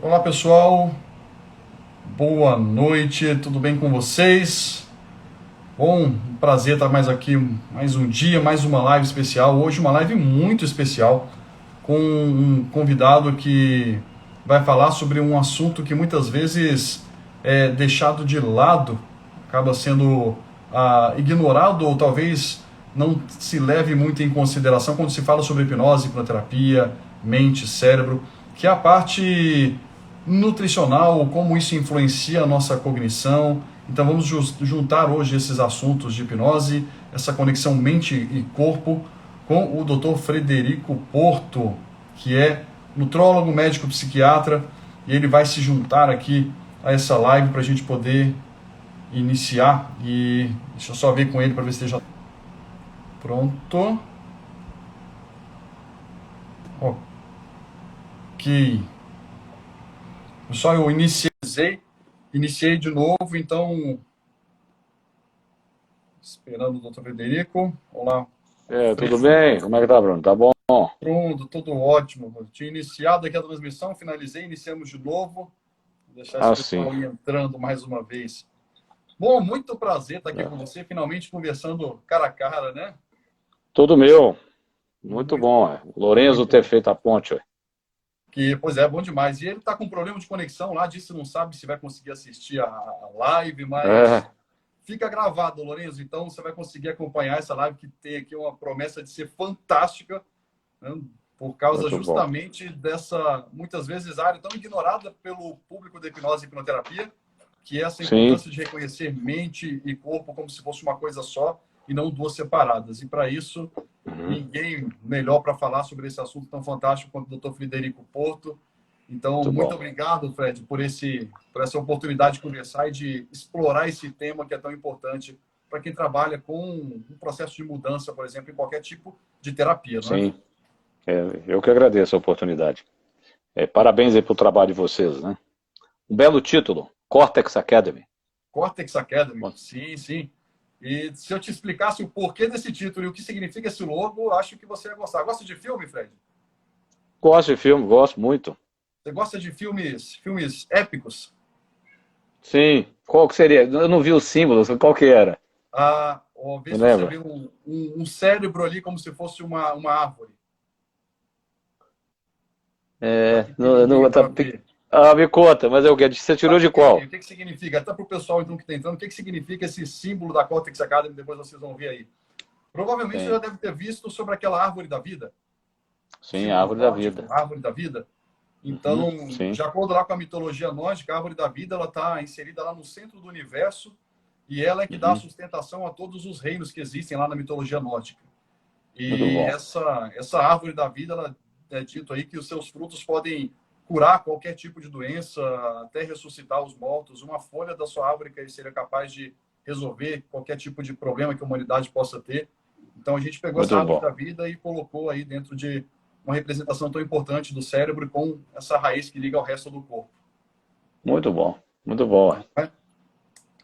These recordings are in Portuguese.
Olá pessoal, boa noite, tudo bem com vocês? Bom, um prazer estar mais aqui, mais um dia, mais uma live especial. Hoje uma live muito especial com um convidado que vai falar sobre um assunto que muitas vezes é deixado de lado, acaba sendo ignorado ou talvez não se leve muito em consideração quando se fala sobre hipnose, hipnoterapia, mente, cérebro, que é a parte nutricional, como isso influencia a nossa cognição. Então vamos juntar hoje esses assuntos de hipnose, essa conexão mente e corpo, com o Dr. Frederico Porto, que é nutrólogo, médico psiquiatra, e ele vai se juntar aqui a essa live para a gente poder iniciar. E deixa eu só ver com ele para ver se ele já pronto. Ok. Só eu iniciei de novo, então esperando o Dr. Frederico. Olá, Tudo Fred. bem? Como é que tá, Bruno? Tá bom? Pronto, tudo ótimo. Eu tinha iniciado aqui a transmissão, finalizei, iniciamos de novo. Vou deixar esse Ah, sim. pessoal aí entrando mais uma vez. Bom, muito prazer estar aqui É. com você, finalmente conversando cara a cara, né? Tudo meu. Muito Muito, bom. O Lorenzo ter muito. feito a ponte. Ué. Pois é, bom demais. E ele está com problema de conexão lá, disse que não sabe se vai conseguir assistir a live, mas É, fica gravado, Lourenço. Então você vai conseguir acompanhar essa live que tem aqui uma promessa de ser fantástica, né? Por causa muito bom. justamente dessa, muitas vezes, área tão ignorada pelo público da hipnose e hipnoterapia, que é essa Sim. importância de reconhecer mente e corpo como se fosse uma coisa só e não duas separadas. E para isso, Uhum. ninguém melhor para falar sobre esse assunto tão fantástico quanto o Dr. Frederico Porto. Então, Muito muito bom. obrigado, Fred, por essa oportunidade de conversar e de explorar esse tema que é tão importante para quem trabalha com um processo de mudança, por exemplo, em qualquer tipo de terapia, não é? Sim. Eu que agradeço a oportunidade. Parabéns aí pro trabalho de vocês, né? Um belo título, Cortex Academy. Cortex Academy, Bom, sim, sim. E se eu te explicasse o porquê desse título e o que significa esse logo, acho que você ia gostar. Gosta de filme, Fred? gosto de filme, gosto muito. Você gosta de filmes épicos? Sim. Qual que seria? Eu não vi os símbolos, qual que era? Ou vê Me se você lembra? vê um cérebro ali como se fosse uma árvore. Tá pequenininho Não, para ver. me conta, mas você tirou Tá de pequenininho. qual? O que significa? Até para o pessoal então, que está entrando, o que significa esse símbolo da Cortex Academy? Depois vocês vão ver aí. Provavelmente você já Sim. deve ter visto sobre aquela árvore da vida, o Sim, a símbolo árvore da nórdico, vida. árvore da vida. Uhum. Então, Sim. de acordo lá com a mitologia nórdica, a árvore da vida ela está inserida lá no centro do universo e ela é que dá Uhum. sustentação a todos os reinos que existem lá na mitologia nórdica. Muito E bom. essa árvore da vida, ela é dito aí que os seus frutos podem curar qualquer tipo de doença, até ressuscitar os mortos. Uma folha da sua árvore que seria capaz de resolver qualquer tipo de problema que a humanidade possa ter. Então a gente pegou essa Muito árvore bom. da vida e colocou aí dentro de uma representação tão importante do cérebro com essa raiz que liga ao resto do corpo. Muito bom. Muito bom. Ué. Né?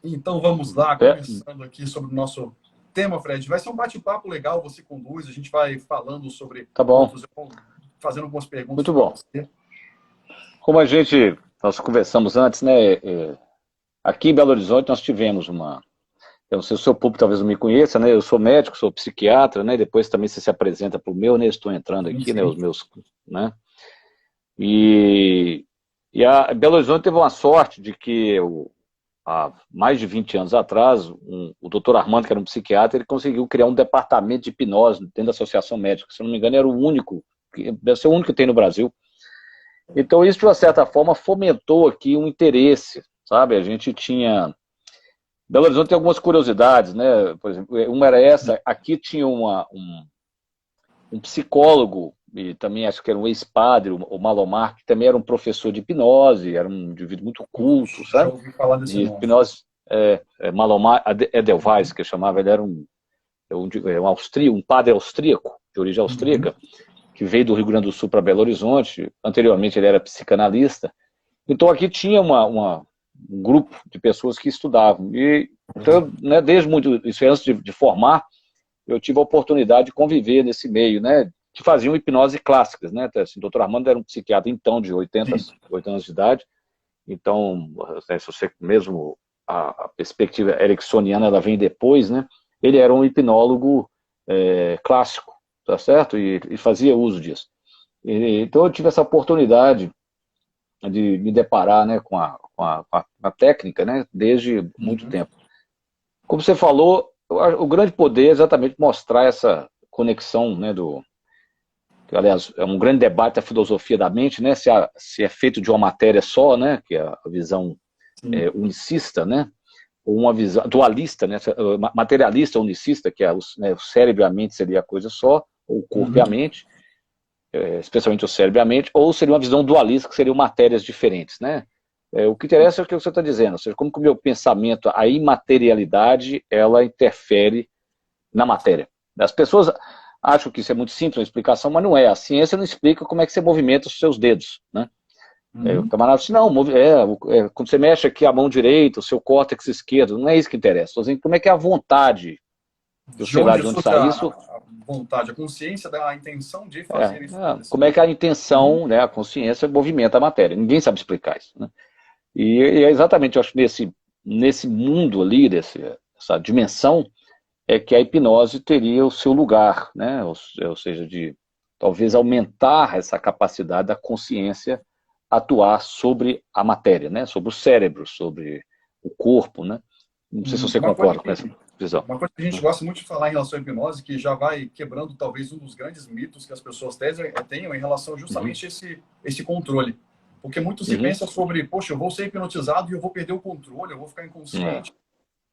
Então vamos lá, É, começando aqui sobre o nosso tema, Fred. Vai ser um bate-papo legal, você conduz, a gente vai falando sobre tá bom. pontos, eu vou fazendo algumas perguntas Muito para bom. você. Como nós conversamos antes, né? Aqui em Belo Horizonte nós tivemos eu não sei se o seu público talvez não me conheça, né? Eu sou médico, sou psiquiatra, né? Depois também você se apresenta para o meu, né? Estou entrando Sim, aqui, né? Os sim. meus, né? E, e a Belo Horizonte teve uma sorte de que há mais de 20 anos atrás, o doutor Armando, que era um psiquiatra, ele conseguiu criar um departamento de hipnose dentro da Associação Médica. Se eu não me engano, era o único, deve ser o único que tem no Brasil. Então, isso, de uma certa forma, fomentou aqui um interesse, sabe? A gente tinha... Belo Horizonte tem algumas curiosidades, né? Por exemplo, uma era essa, aqui tinha um psicólogo, e também acho que era um ex-padre, o Malomar, que também era um professor de hipnose, era um indivíduo muito culto, Já sabe? ouvi falar desse De nome. hipnose, Malomar Edelweiss, que chamava, ele era um padre austríaco, de origem Uhum. austríaca, que veio do Rio Grande do Sul para Belo Horizonte. Anteriormente ele era psicanalista. Então aqui tinha um grupo de pessoas que estudavam. E então, desde muito isso antes de formar, eu tive a oportunidade de conviver nesse meio, né? que faziam hipnose clássicas, né? Assim, o Dr. Armando era um psiquiatra, então, de 80 anos de idade, então, se você mesmo, a perspectiva ericksoniana, ela vem depois, né? Ele era um hipnólogo clássico, tá certo? E fazia uso disso. Então, eu tive essa oportunidade de me deparar, né, com a técnica, né, desde muito tempo. Como você falou, o grande poder é exatamente mostrar essa conexão, né, que, aliás, é um grande debate da filosofia da mente, né, se é feito de uma matéria só, né, que é a visão unicista, né, ou uma visão dualista, né, materialista unicista, que é o cérebro e a mente seria a coisa só, ou o corpo e a mente, especialmente o cérebro e a mente, ou seria uma visão dualista, que seriam matérias diferentes, né? O que interessa é o que você está dizendo, ou seja, como que o meu pensamento, a imaterialidade, ela interfere na matéria. As pessoas acham que isso é muito simples, uma explicação, mas não é. A ciência não explica como é que você movimenta os seus dedos, né? O camarada diz, não, quando você mexe aqui a mão direita, o seu córtex esquerdo, não é isso que interessa. Estou dizendo como é que é a vontade, eu sei lá de onde sai isso. A vontade, a consciência da intenção de fazer isso. Como é que a intenção, né, a consciência movimenta a matéria. Ninguém sabe explicar isso, né? E é exatamente, eu acho, nesse mundo ali, essa dimensão, é que a hipnose teria o seu lugar, né? Ou seja, de talvez aumentar essa capacidade da consciência atuar sobre a matéria, né? Sobre o cérebro, sobre o corpo, né? Não sei se você concorda com essa visão. Uma coisa que a gente gosta muito de falar em relação à hipnose, que já vai quebrando talvez um dos grandes mitos que as pessoas tenham em relação justamente a esse controle. Porque muito se pensa sobre, poxa, eu vou ser hipnotizado e eu vou perder o controle, eu vou ficar inconsciente.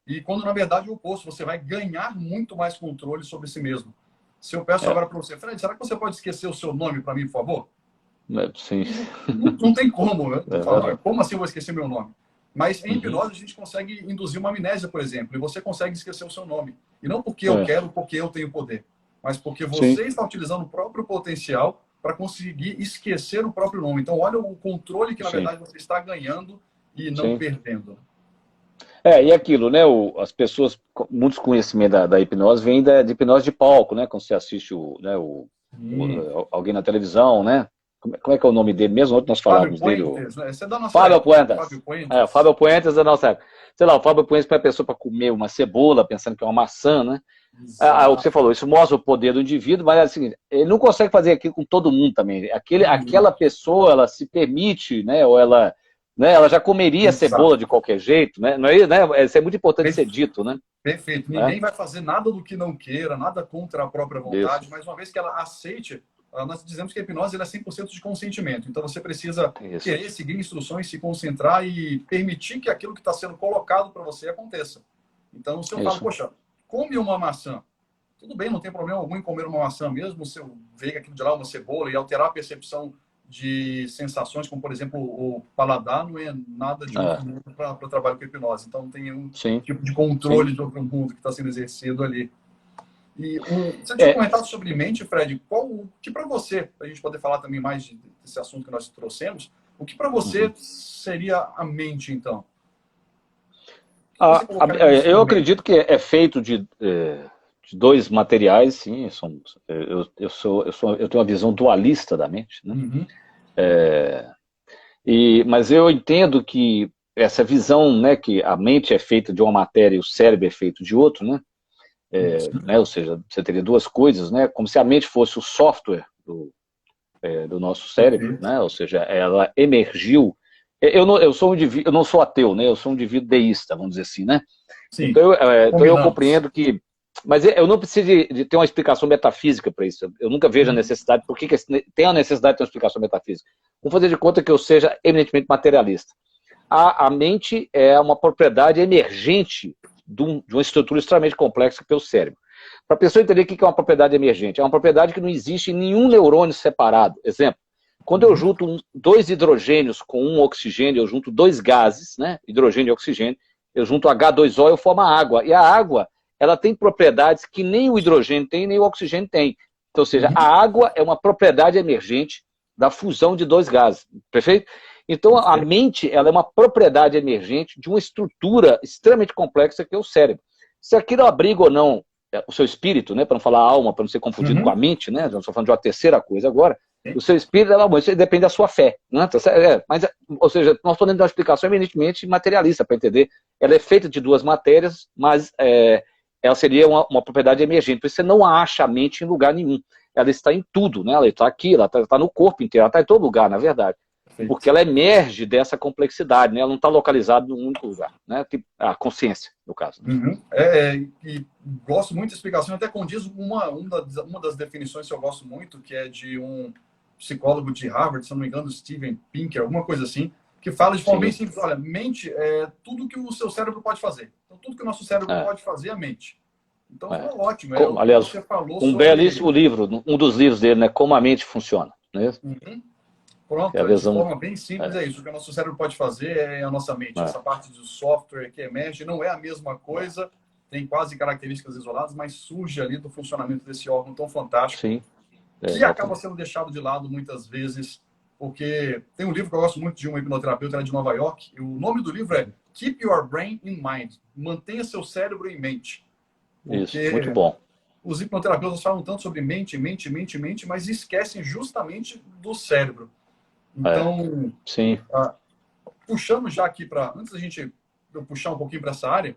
E quando, na verdade, é o oposto, você vai ganhar muito mais controle sobre si mesmo. Se eu peço agora para você, Fred, será que você pode esquecer o seu nome para mim, por favor? Sim. Não tem como, né? Como assim eu vou esquecer meu nome? Mas em hipnose a gente consegue induzir uma amnésia, por exemplo, e você consegue esquecer o seu nome. E não porque eu quero, porque eu tenho poder, mas porque você está utilizando o próprio potencial para conseguir esquecer o próprio nome. Então, olha o controle que, na verdade, você está ganhando e não perdendo. E aquilo, né? As pessoas, muitos conhecimentos da hipnose vêm de hipnose de palco, né? Quando você assiste alguém na televisão, né? Como é que é o nome dele mesmo? Ontem nós falávamos dele. Esse é da nossa Fábio época. Puentes. Fábio Puentes. O Fábio Puentes é da nossa época. Sei lá, o Fábio Puentes para a pessoa para comer uma cebola, pensando que é uma maçã, né? O que você falou, isso mostra o poder do indivíduo, mas é o seguinte, ele não consegue fazer aquilo com todo mundo também. Aquela pessoa, ela se permite, né? Ou ela já comeria cebola de qualquer jeito, né? Não é, né? Isso é muito importante ser dito, né? Perfeito. Ninguém vai fazer nada do que não queira, nada contra a própria vontade, mas uma vez que ela aceite, nós dizemos que a hipnose é 100% de consentimento. Então você precisa querer seguir instruções, se concentrar e permitir que aquilo que está sendo colocado para você aconteça. Então, se eu falo, poxa, come uma maçã. Tudo bem, não tem problema algum em comer uma maçã mesmo, se eu ver aquilo de lá, uma cebola, e alterar a percepção de sensações, como, por exemplo, o paladar, não é nada de outro mundo para o trabalho com hipnose. Então, tem um tipo de controle de outro mundo que está sendo exercido ali. E você tinha comentado sobre mente, Fred, o que para você, para a gente poder falar também mais desse assunto que nós trouxemos, o que para você seria a mente, então? Eu acredito que é feito de dois materiais, sim. Eu tenho uma visão dualista da mente, né? Mas eu entendo que essa visão, né, que a mente é feita de uma matéria e o cérebro é feito de outro, né? Ou seja, você teria duas coisas, né? Como se a mente fosse o software do nosso cérebro, né? Ou seja, ela emergiu. Eu não sou ateu, né? Eu sou um indivíduo deísta, vamos dizer assim, né? Sim, então eu compreendo que... Mas eu não preciso de ter uma explicação metafísica para isso. Eu nunca vejo a necessidade. Por que tem a necessidade de ter uma explicação metafísica? Vamos fazer de conta que eu seja eminentemente materialista. A mente é uma propriedade emergente de uma estrutura extremamente complexa que é o cérebro. Para a pessoa entender o que é uma propriedade emergente, é uma propriedade que não existe em nenhum neurônio separado. Exemplo, quando eu junto dois hidrogênios com um oxigênio, eu junto dois gases, né, hidrogênio e oxigênio, eu junto H2O e eu formo a água. E a água, ela tem propriedades que nem o hidrogênio tem, nem o oxigênio tem. Então, ou seja, a água é uma propriedade emergente da fusão de dois gases. Perfeito? Então, a mente, ela é uma propriedade emergente de uma estrutura extremamente complexa que é o cérebro. Se aquilo abriga ou não o seu espírito, né, para não falar alma, para não ser confundido com a mente, né, eu estou falando de uma terceira coisa agora, o seu espírito, isso depende da sua fé, né? Mas, ou seja, nós podemos dar uma explicação eminentemente materialista para entender. Ela é feita de duas matérias, mas ela seria uma propriedade emergente. Por isso você não acha a mente em lugar nenhum. Ela está em tudo, né? Ela está aqui, ela está no corpo inteiro, ela está em todo lugar, na verdade. Perfeito. Porque ela emerge dessa complexidade, né? Ela não está localizada em um único lugar, né? A consciência, no caso. Uhum. E gosto muito da explicação, até condiz uma das definições que eu gosto muito, que é de um psicólogo de Harvard, se não me engano, Steven Pinker, alguma coisa assim, que fala de forma bem simples, olha, mente é tudo que o seu cérebro pode fazer. Então, tudo que o nosso cérebro pode fazer é a mente. Então, ótimo. Aliás, você falou um belíssimo livro, um dos livros dele, né? Como a mente funciona. Né? Uhum. Pronto, de forma bem simples é isso. O que o nosso cérebro pode fazer é a nossa mente. Essa parte do software que emerge não é a mesma coisa, tem quase características isoladas, mas surge ali do funcionamento desse órgão tão fantástico. Sim. Que acaba sendo deixado de lado muitas vezes, porque tem um livro que eu gosto muito de um hipnoterapeuta lá de Nova York, e o nome do livro é Keep Your Brain in Mind. Mantenha seu cérebro em mente. Isso, muito bom. Os hipnoterapeutas falam tanto sobre mente, mas esquecem justamente do cérebro. Então, sim. Puxando já aqui para... Antes da gente puxar um pouquinho para essa área,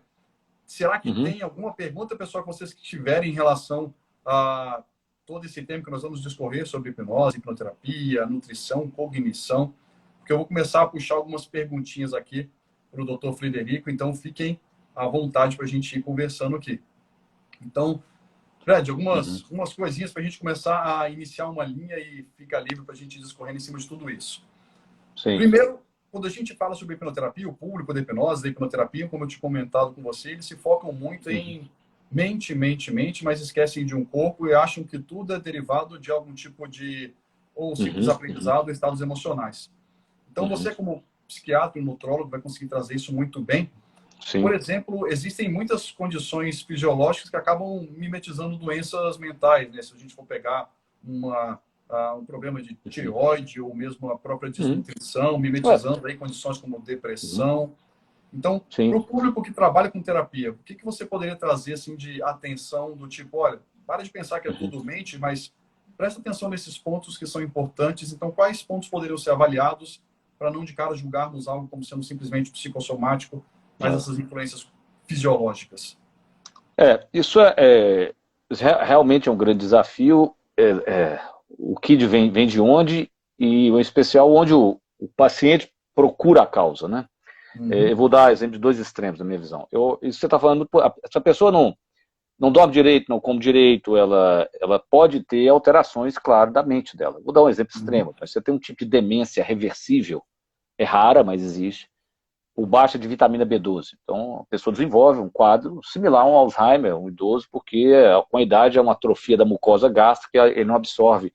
será que tem alguma pergunta, pessoal, que vocês tiverem em relação a todo esse tempo que nós vamos discorrer sobre hipnose, hipnoterapia, nutrição, cognição? Porque eu vou começar a puxar algumas perguntinhas aqui para o Dr. Frederico, então fiquem à vontade para a gente ir conversando aqui. Então, Fred, algumas coisinhas para a gente começar a iniciar uma linha e ficar livre para a gente ir discorrendo em cima de tudo isso. Sim. Primeiro, quando a gente fala sobre hipnoterapia, o público da hipnose, da hipnoterapia, como eu tinha comentado com você, eles se focam muito em mente, mas esquecem de um corpo e acham que tudo é derivado de algum tipo de ou simples aprendizado ou estados emocionais. Então, você como psiquiatra e nutrólogo vai conseguir trazer isso muito bem. Sim. Por exemplo, existem muitas condições fisiológicas que acabam mimetizando doenças mentais, né? Se a gente for pegar um problema de tireoide ou mesmo a própria desnutrição, mimetizando aí condições como depressão. Então, para o público que trabalha com terapia, o que você poderia trazer assim, de atenção do tipo, olha, para de pensar que é tudo mente, mas presta atenção nesses pontos que são importantes. Então, quais pontos poderiam ser avaliados para não de cara julgarmos algo como sendo simplesmente psicossomático, mas essas influências fisiológicas? Isso realmente é um grande desafio. O que vem de onde e, em especial, onde o paciente procura a causa, né? Eu vou dar exemplo de dois extremos, na minha visão. Isso você está falando, se a pessoa não dorme direito, não come direito, ela pode ter alterações, claro, da mente dela. Vou dar um exemplo extremo. Você tem um tipo de demência reversível, é rara, mas existe, por baixa de vitamina B12. Então, a pessoa desenvolve um quadro similar a um Alzheimer, um idoso, porque com a idade é uma atrofia da mucosa gástrica, ele não absorve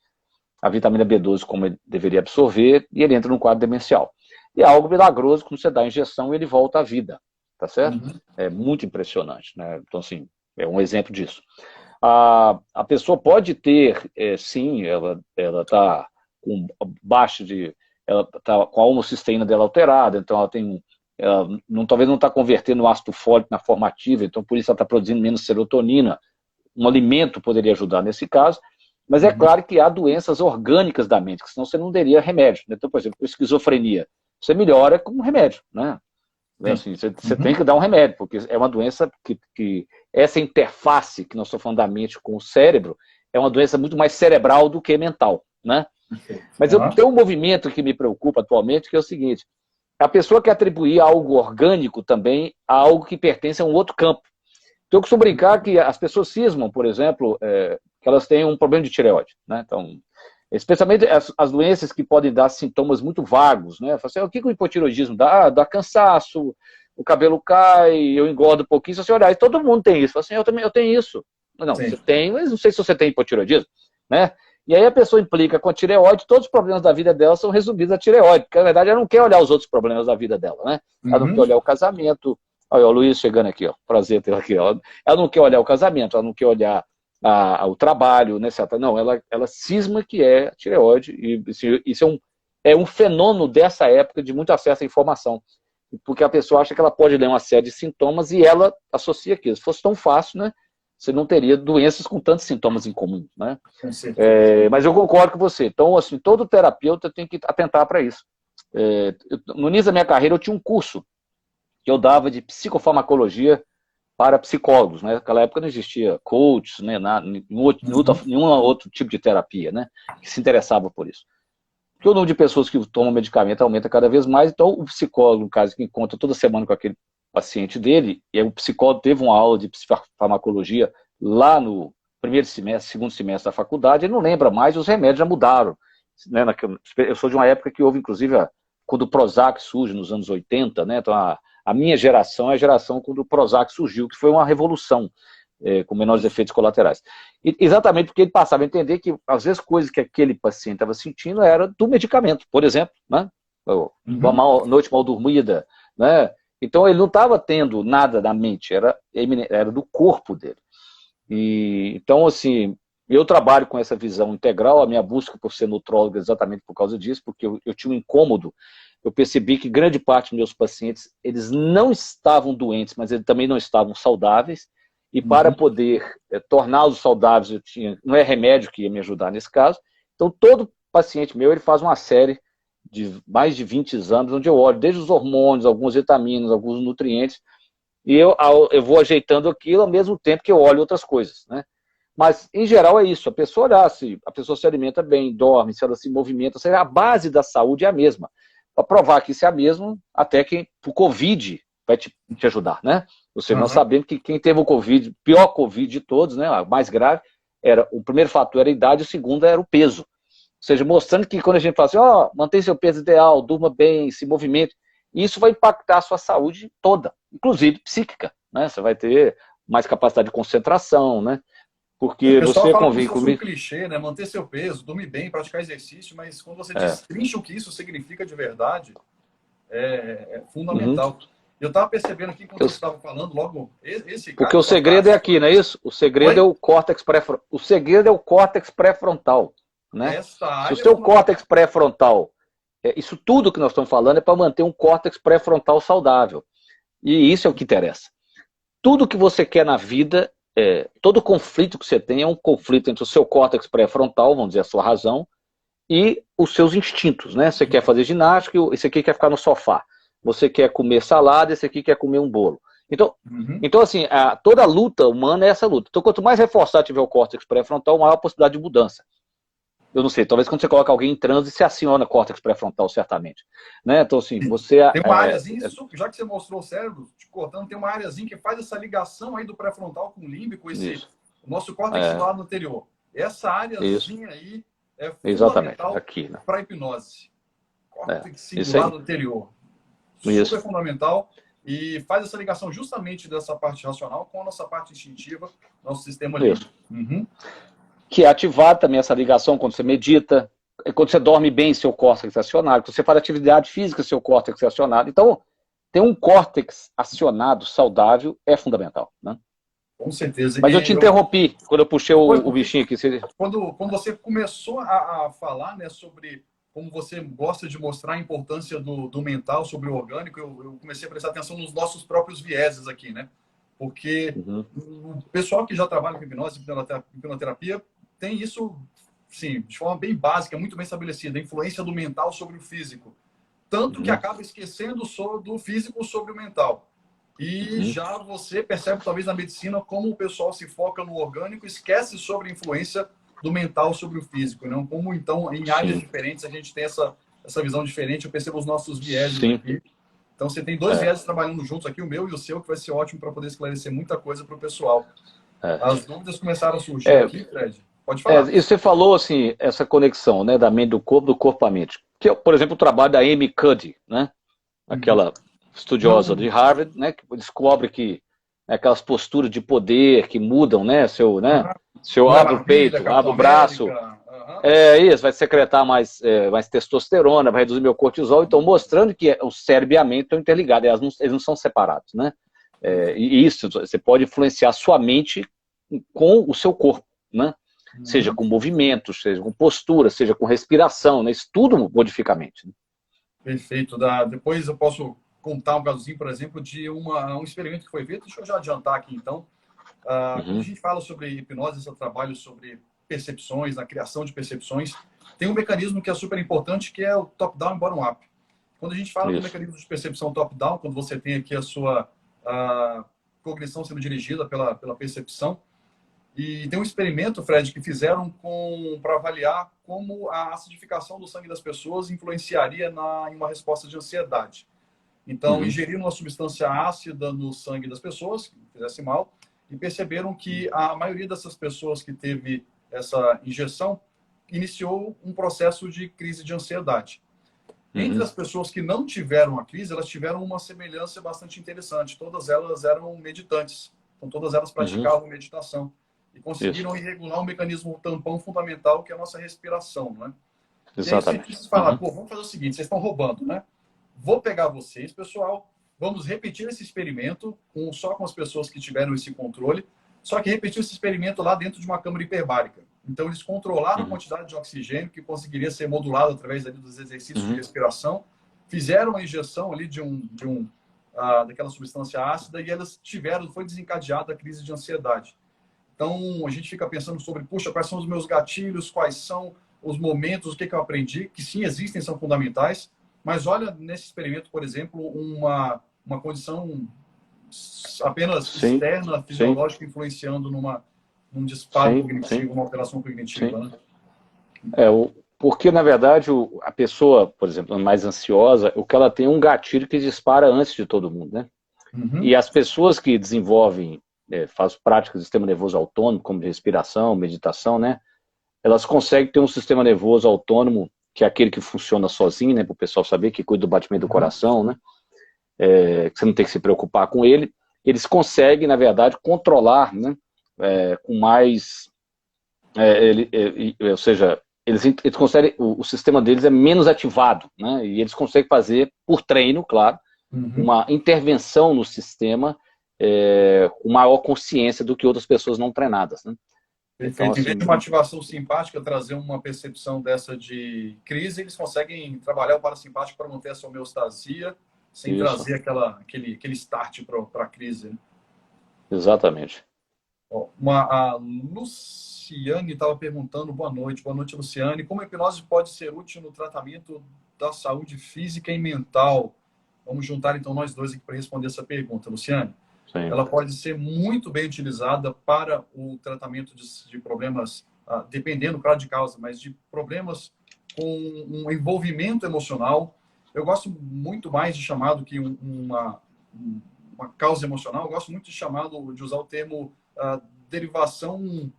a vitamina B12 como ele deveria absorver, e ele entra num quadro demencial. E é algo milagroso, quando você dá a injeção, ele volta à vida, tá certo? É muito impressionante, né? Então, assim, é um exemplo disso. A pessoa pode ter, sim, ela está com baixa ela está com a homocisteína dela alterada, então ela tem talvez não está convertendo o ácido fólico na forma ativa, então por isso ela está produzindo menos serotonina. Um alimento poderia ajudar nesse caso, mas é claro que há doenças orgânicas da mente, que senão você não daria remédio. Então, por exemplo, esquizofrenia, você melhora com um remédio, né? Assim, você tem que dar um remédio, porque é uma doença que essa interface que nós estamos falando da mente com o cérebro é uma doença muito mais cerebral do que mental, né? Mas eu tenho um movimento que me preocupa atualmente, que é o seguinte: a pessoa quer atribuir algo orgânico também a algo que pertence a um outro campo. Então eu costumo brincar que as pessoas cismam, por exemplo, que elas têm um problema de tireoide, né? Então, especialmente as doenças que podem dar sintomas muito vagos, né? Assim, o que o hipotireoidismo dá? Dá cansaço, o cabelo cai, eu engordo um pouquinho. Se você olhar, todo mundo tem isso. Assim, eu tenho isso. Não, você tem, mas não sei se você tem hipotireoidismo, né? E aí a pessoa implica com a tireoide, todos os problemas da vida dela são resumidos à tireoide, porque na verdade ela não quer olhar os outros problemas da vida dela, né? Ela não quer olhar o casamento. Olha o Luiz chegando aqui, ó. Prazer ter aqui, ó. Ela não quer olhar o casamento, ela não quer olhar o trabalho, né? Não, ela cisma que é a tireoide, e isso é um fenômeno dessa época de muito acesso à informação, porque a pessoa acha que ela pode ler uma série de sintomas e ela associa aquilo. Se fosse tão fácil, né? você não teria doenças com tantos sintomas em comum, né? Com certeza. Mas eu concordo com você. Então, assim, todo terapeuta tem que atentar para isso. No início da minha carreira, eu tinha um curso que eu dava de psicofarmacologia para psicólogos, né? Naquela época não existia coach, né? Nenhum outro tipo de terapia, né? Que se interessava por isso. Porque o número de pessoas que tomam medicamento aumenta cada vez mais, então o psicólogo, no caso, que encontra toda semana com aquele paciente dele, e aí o psicólogo teve uma aula de psicofarmacologia lá no primeiro semestre, segundo semestre da faculdade, ele não lembra mais, os remédios já mudaram. Né? Eu sou de uma época que houve, inclusive, quando o Prozac surge nos anos 80, né? Então a minha geração é a geração quando o Prozac surgiu, que foi uma revolução, com menores efeitos colaterais. E, exatamente porque ele passava a entender que, às vezes, coisas que aquele paciente estava sentindo era do medicamento, por exemplo, né? Uma noite mal dormida, né? Então ele não estava tendo nada na mente, era do corpo dele. E, então, assim, eu trabalho com essa visão integral, a minha busca por ser nutrólogo é exatamente por causa disso, porque eu tinha um incômodo. Eu percebi que grande parte dos meus pacientes, eles não estavam doentes, mas eles também não estavam saudáveis, e para poder torná-los saudáveis, não é remédio que ia me ajudar nesse caso. Então, todo paciente meu, ele faz uma série de mais de 20 exames, onde eu olho desde os hormônios, algumas vitaminas, alguns nutrientes, e eu vou ajeitando aquilo ao mesmo tempo que eu olho outras coisas, né? Mas, em geral, é isso. A pessoa olhar se a pessoa se alimenta bem, dorme, se ela se movimenta, ou seja, a base da saúde é a mesma. Para provar que isso é a mesma, até que o Covid vai te ajudar, né? Você não sabendo que quem teve o Covid, o pior Covid de todos, né, a mais grave, o primeiro fator era a idade, o segundo era o peso. Ou seja, mostrando que quando a gente fala assim, mantém seu peso ideal, durma bem, se movimente, isso vai impactar a sua saúde toda, inclusive psíquica, né? Você vai ter mais capacidade de concentração, né? O Porque pessoal você fala como se convive fosse um comigo. clichê, né? Manter seu peso, dormir bem, praticar exercício, mas quando você destrincha o que isso significa de verdade, é Uhum. fundamental. Eu estava percebendo aqui, enquanto você estava falando, logo, esse Porque cara, o sua segredo é frase aqui, foi... não é isso? O segredo é Oi? o córtex pré-frontal. O segredo é o córtex pré-frontal, né? Essa Se o área é seu córtex fundamental. pré-frontal, isso tudo que nós estamos falando é para manter um córtex pré-frontal saudável. E isso é o que interessa. Tudo que você quer na vida, todo conflito que você tem é um conflito entre o seu córtex pré-frontal, vamos dizer, a sua razão, e os seus instintos, né? Você quer fazer ginástica, esse aqui quer ficar no sofá. Você quer comer salada, esse aqui quer comer um bolo. Então assim, toda luta humana é essa luta. Então, quanto mais reforçado tiver o córtex pré-frontal, maior a possibilidade de mudança. Eu não sei, talvez quando você coloca alguém em transe, você aciona o córtex pré-frontal, certamente. Né? Então, assim, você... Tem uma áreazinha, já que você mostrou o cérebro, te cortando, tem uma áreazinha que faz essa ligação aí do pré-frontal com o límbico, o nosso córtex cingulado anterior. Essa Isso, áreazinha aí é exatamente, fundamental aqui, né? para a hipnose. Córtex Isso aí. cingulado anterior. Isso. Super fundamental e faz essa ligação justamente dessa parte racional com a nossa parte instintiva, nosso sistema límbico. Que é ativar também essa ligação quando você medita, quando você dorme bem, seu córtex é acionado, quando você faz atividade física, seu córtex é acionado. Então, ter um córtex acionado, saudável, é fundamental, né? Com certeza. Mas eu te interrompi quando eu puxei o bichinho aqui. Quando você começou a falar, né, sobre como você gosta de mostrar a importância do mental sobre o orgânico, eu comecei a prestar atenção nos nossos próprios vieses aqui, né? Porque o pessoal que já trabalha com hipnose e hipnoterapia tem isso, sim, de forma bem básica, muito bem estabelecida, a influência do mental sobre o físico. Tanto que acaba esquecendo do físico sobre o mental. E já você percebe, talvez, na medicina, como o pessoal se foca no orgânico, esquece sobre a influência do mental sobre o físico. Não? Como, então, em áreas diferentes, a gente tem essa visão diferente. Eu percebo os nossos vieses aqui. Então, você tem dois vieses trabalhando juntos aqui, o meu e o seu, que vai ser ótimo para poder esclarecer muita coisa para o pessoal. As dúvidas começaram a surgir aqui, Fred. Pode falar. E você falou, assim, essa conexão, né, da mente do corpo à mente. Que, por exemplo, o trabalho da Amy Cuddy, né? Aquela estudiosa de Harvard, né, que descobre que aquelas posturas de poder que mudam, né, se eu abro o peito, abro o braço, isso, vai secretar mais testosterona, vai reduzir meu cortisol, então mostrando que o cérebro e a mente estão interligados, eles não são separados, né, e isso, você pode influenciar a sua mente com o seu corpo, né, seja com movimentos, seja com postura, seja com respiração, né, isso tudo modifica a mente, né? Perfeito. Depois eu posso contar um casozinho, por exemplo, de um experimento que foi feito. Deixa eu já adiantar aqui, então. Quando a Uhum. gente fala sobre hipnose, esse trabalho sobre percepções, na criação de percepções, tem um mecanismo que é super importante, que é o top-down e bottom-up. Quando a gente fala do Isso. mecanismo de percepção top-down, quando você tem aqui a sua cognição sendo dirigida pela percepção, e tem um experimento, Fred, que fizeram para avaliar como a acidificação do sangue das pessoas influenciaria em uma resposta de ansiedade. Então, Uhum. ingeriram uma substância ácida no sangue das pessoas, que fizesse mal, e perceberam que a maioria dessas pessoas que teve essa injeção iniciou um processo de crise de ansiedade. Entre Uhum. as pessoas que não tiveram a crise, elas tiveram uma semelhança bastante interessante. Todas elas eram meditantes. Então, todas elas Uhum. praticavam meditação e Isso. conseguiram regular um mecanismo tampão fundamental, que é a nossa respiração, né? E aí você Exatamente. precisa falar, Uhum. pô, vamos fazer o seguinte, vocês estão roubando, né? Vou pegar vocês, pessoal, vamos repetir esse experimento só com as pessoas que tiveram esse controle, só que repetir esse experimento lá dentro de uma câmara hiperbárica. Então, eles controlaram a Uhum. quantidade de oxigênio que conseguiria ser modulado através ali dos exercícios de Uhum. respiração, fizeram a injeção ali daquela substância ácida e elas foi desencadeada a crise de ansiedade. Então, a gente fica pensando sobre, puxa, quais são os meus gatilhos, quais são os momentos, o que eu aprendi, que sim, existem, são fundamentais, mas olha nesse experimento, por exemplo, uma condição apenas Sim, externa, sim, fisiológica, influenciando num disparo sim, sim, cognitivo, uma alteração sim. cognitiva, né? Porque, na verdade, a pessoa, por exemplo, mais ansiosa, o que ela tem é um gatilho que dispara antes de todo mundo, né? Uhum, E as pessoas que desenvolvem, fazem práticas de sistema nervoso autônomo, como de respiração, meditação, né? Elas conseguem ter um sistema nervoso autônomo, que é aquele que funciona sozinho, né? Para o pessoal saber, que cuida do batimento do uhum, coração, né? Que você não tem que se preocupar com ele. Eles conseguem, na verdade, controlar, né? Com mais ou seja, eles conseguem, o sistema deles é menos ativado, né? E eles conseguem fazer, por treino, claro, uhum. uma intervenção no sistema com maior consciência do que outras pessoas não treinadas, né? Então, Perfeito. Em vez de uma assim, ativação simpática trazer uma percepção dessa de crise, eles conseguem trabalhar o parasimpático para manter essa homeostasia, sem isso, trazer aquele start para a crise, né? exatamente. Ó, a Luciane estava perguntando, boa noite, Luciane. Como a hipnose pode ser útil no tratamento da saúde física e mental? Vamos juntar então nós dois aqui para responder essa pergunta, Luciane. Sim. Ela pode ser muito bem utilizada para o tratamento de problemas, dependendo, claro, de causa, mas de problemas com um envolvimento emocional. Eu gosto muito mais de chamado que uma causa emocional, eu gosto muito de usar o termo derivação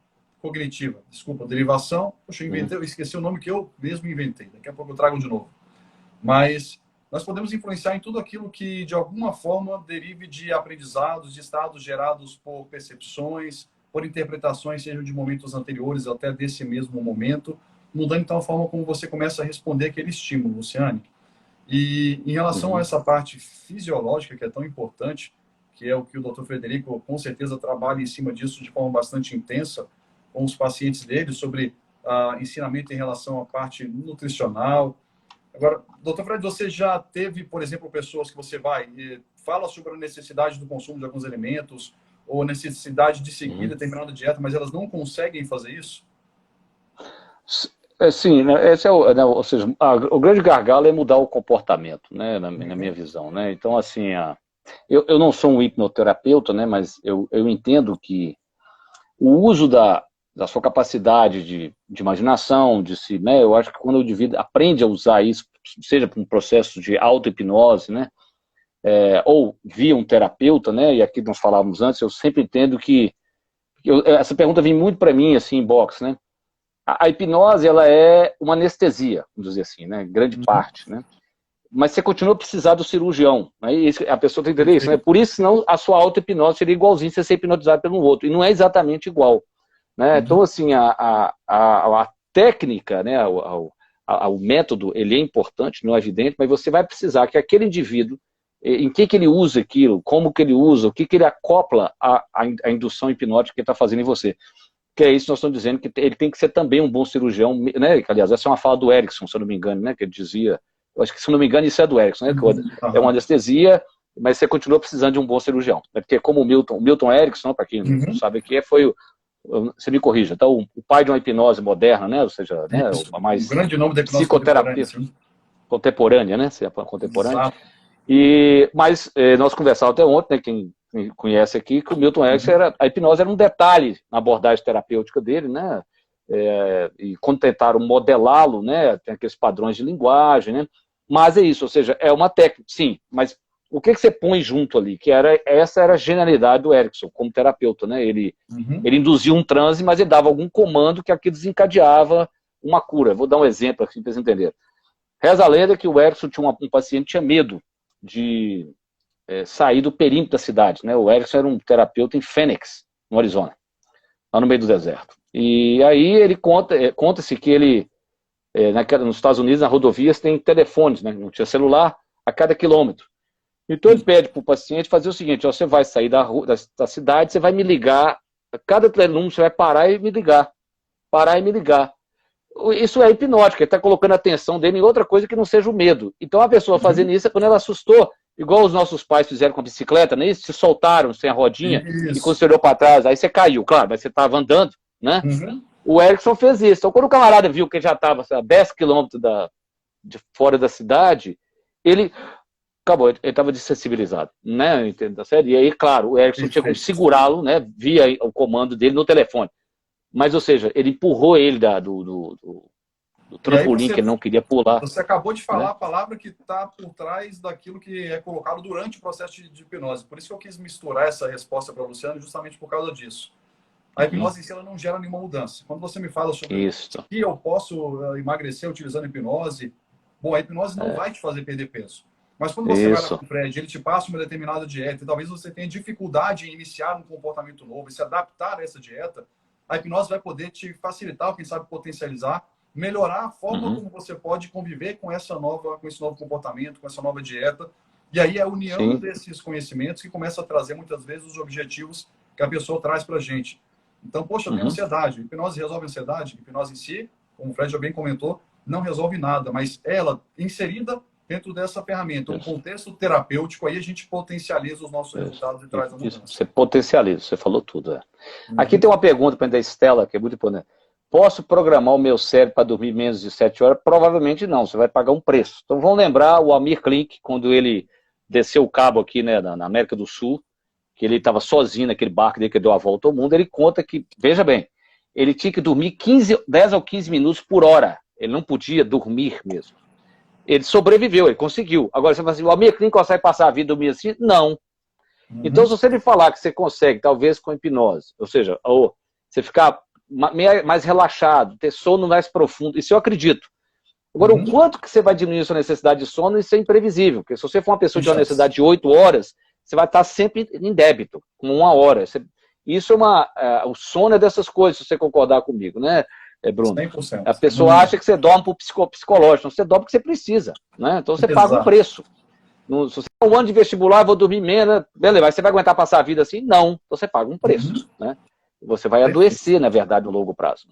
cognitiva. Desculpa, derivação. Poxa, Uhum. eu esqueci o nome que eu mesmo inventei. Daqui a pouco eu trago de novo. Mas nós podemos influenciar em tudo aquilo que, de alguma forma, derive de aprendizados, de estados gerados por percepções, por interpretações, sejam de momentos anteriores até desse mesmo momento, mudando então a forma como você começa a responder aquele estímulo, Luciane. E em relação a Uhum. essa parte fisiológica, que é tão importante, que é o que o Dr. Frederico com certeza trabalha em cima disso de forma bastante intensa com os pacientes dele, sobre ensinamento em relação à parte nutricional. Agora, doutor Fred, você já teve, por exemplo, pessoas que você vai e fala sobre a necessidade do consumo de alguns alimentos ou necessidade de seguir Uhum. determinada dieta, mas elas não conseguem fazer isso? Sim, né, esse né, ou seja, o grande gargalo é mudar o comportamento, né, na minha Uhum, visão, né? Então, assim, eu não sou um hipnoterapeuta, né, mas eu entendo que o uso da sua capacidade de imaginação, de si, né, eu acho que quando o indivíduo aprende a usar isso, seja para um processo de auto-hipnose, né, ou via um terapeuta, né, e aqui nós falávamos antes, eu sempre entendo que, essa pergunta vem muito para mim, assim, em box, né, a hipnose, ela é uma anestesia, vamos dizer assim, né, grande uhum, parte, né, mas você continua a precisar do cirurgião, né, e a pessoa tem que entender isso, né, perfeito. por isso, senão a sua auto-hipnose seria igualzinho você ser hipnotizado pelo outro, e não é exatamente igual, né? Então, Uhum, assim, a técnica, né, o método, ele é importante, não é evidente, mas você vai precisar que aquele indivíduo, em que ele usa aquilo, como que ele usa, o que ele acopla à indução hipnótica que ele está fazendo em você. Que é isso que nós estamos dizendo, que ele tem que ser também um bom cirurgião, né? Aliás, essa é uma fala do Erickson, se eu não me engano, né? Que ele dizia, eu acho que se eu não me engano, isso é do Erickson, né? Que é uma uhum. anestesia mas você continua precisando de um bom cirurgião. Né? Porque como o Milton Erickson, para quem não sabe o que é, foi você me corrija, então, o pai de uma hipnose moderna, né? Ou seja, né, a mais um grande nome da hipnose psicoterapia contemporânea, né? Contemporânea. Exato. Mas nós conversávamos até ontem, né, quem conhece aqui, que o Milton Erickson, a hipnose era um detalhe na abordagem terapêutica dele, né? E quando tentaram modelá-lo, né? Tem aqueles padrões de linguagem, né? Mas é isso, ou seja, é uma técnica, sim, mas o que você põe junto ali? Essa era a genialidade do Erickson como terapeuta, né? Ele induzia um transe, mas ele dava algum comando que aquilo desencadeava uma cura. Vou dar um exemplo aqui para vocês entenderem. Reza a lenda que o Erickson tinha um paciente que tinha medo de sair do perímetro da cidade, né? O Erickson era um terapeuta em Phoenix, no Arizona, lá no meio do deserto. E aí ele conta-se que ele, nos Estados Unidos, nas rodovias, tem telefones, né? Não tinha celular a cada quilômetro. Então ele pede para o paciente fazer o seguinte: ó, você vai sair da cidade, você vai me ligar, a cada número você vai parar e me ligar. Parar e me ligar. Isso é hipnótico, ele está colocando a atenção dele em outra coisa que não seja o medo. Então a pessoa fazendo isso, quando ela assustou, igual os nossos pais fizeram com a bicicleta, né? Se soltaram sem a rodinha, e quando você olhou para trás, aí você caiu, claro, mas você estava andando, né? O Erickson fez isso. Então quando o camarada viu que ele já estava a 10 quilômetros de fora da cidade, ele... Acabou, ele estava desensibilizado, né? Entende, sério? E aí, claro, o Erickson tinha como segurá-lo, né? Via o comando dele no telefone. Mas, ou seja, ele empurrou ele do trampolim que ele não queria pular. Você acabou de falar, né? A palavra que está por trás daquilo que é colocado durante o processo de hipnose. Por isso que eu quis misturar essa resposta para o Luciano, justamente por causa disso. A hipnose em si ela não gera nenhuma mudança. Quando você me fala sobre que eu posso emagrecer utilizando hipnose, bom, a hipnose não vai te fazer perder peso. Mas quando você vai lá com o Fred, ele te passa uma determinada dieta, e talvez você tenha dificuldade em iniciar um comportamento novo e se adaptar a essa dieta, a hipnose vai poder te facilitar, ou quem sabe potencializar, melhorar a forma como você pode conviver com esse novo comportamento, com essa nova dieta. E aí é a união desses conhecimentos que começa a trazer muitas vezes os objetivos que a pessoa traz para a gente. Então, poxa, eu tenho ansiedade. Hipnose resolve a ansiedade? Hipnose em si, como o Fred já bem comentou, não resolve nada, mas ela inserida dentro dessa ferramenta, um contexto terapêutico, aí a gente potencializa os nossos resultados e traz a mudança. Você potencializa, você falou tudo. Aqui tem uma pergunta para a Estela, que é muito importante. Posso programar o meu cérebro para dormir menos de 7 horas? Provavelmente não, você vai pagar um preço. Então vamos lembrar o Amir Klink, quando ele desceu o cabo aqui, né, na América do Sul, que ele estava sozinho naquele barco dele que deu a volta ao mundo, ele conta que, veja bem, ele tinha que dormir 10 ou 15 minutos por hora. Ele não podia dormir mesmo. Ele sobreviveu, ele conseguiu. Agora você fala assim, o Amir Klink consegue passar a vida dormir assim? Não. Então, se você me falar que você consegue, talvez com hipnose, ou seja, você ficar mais relaxado, ter sono mais profundo, isso eu acredito. Agora, o quanto que você vai diminuir a sua necessidade de sono, isso é imprevisível. Porque se você for uma pessoa de uma necessidade de 8 horas, você vai estar sempre em débito, com 1 hora. Isso é o sono é dessas coisas, se você concordar comigo, né, Bruno? 100%. A pessoa acha que você dorme por psicológico, você dorme porque você precisa, né? Então você paga um preço. Se você tem 1 ano de vestibular, vou dormir menos, beleza, mas você vai aguentar passar a vida assim? Não, então você paga um preço, né? Você vai adoecer, na verdade, no longo prazo.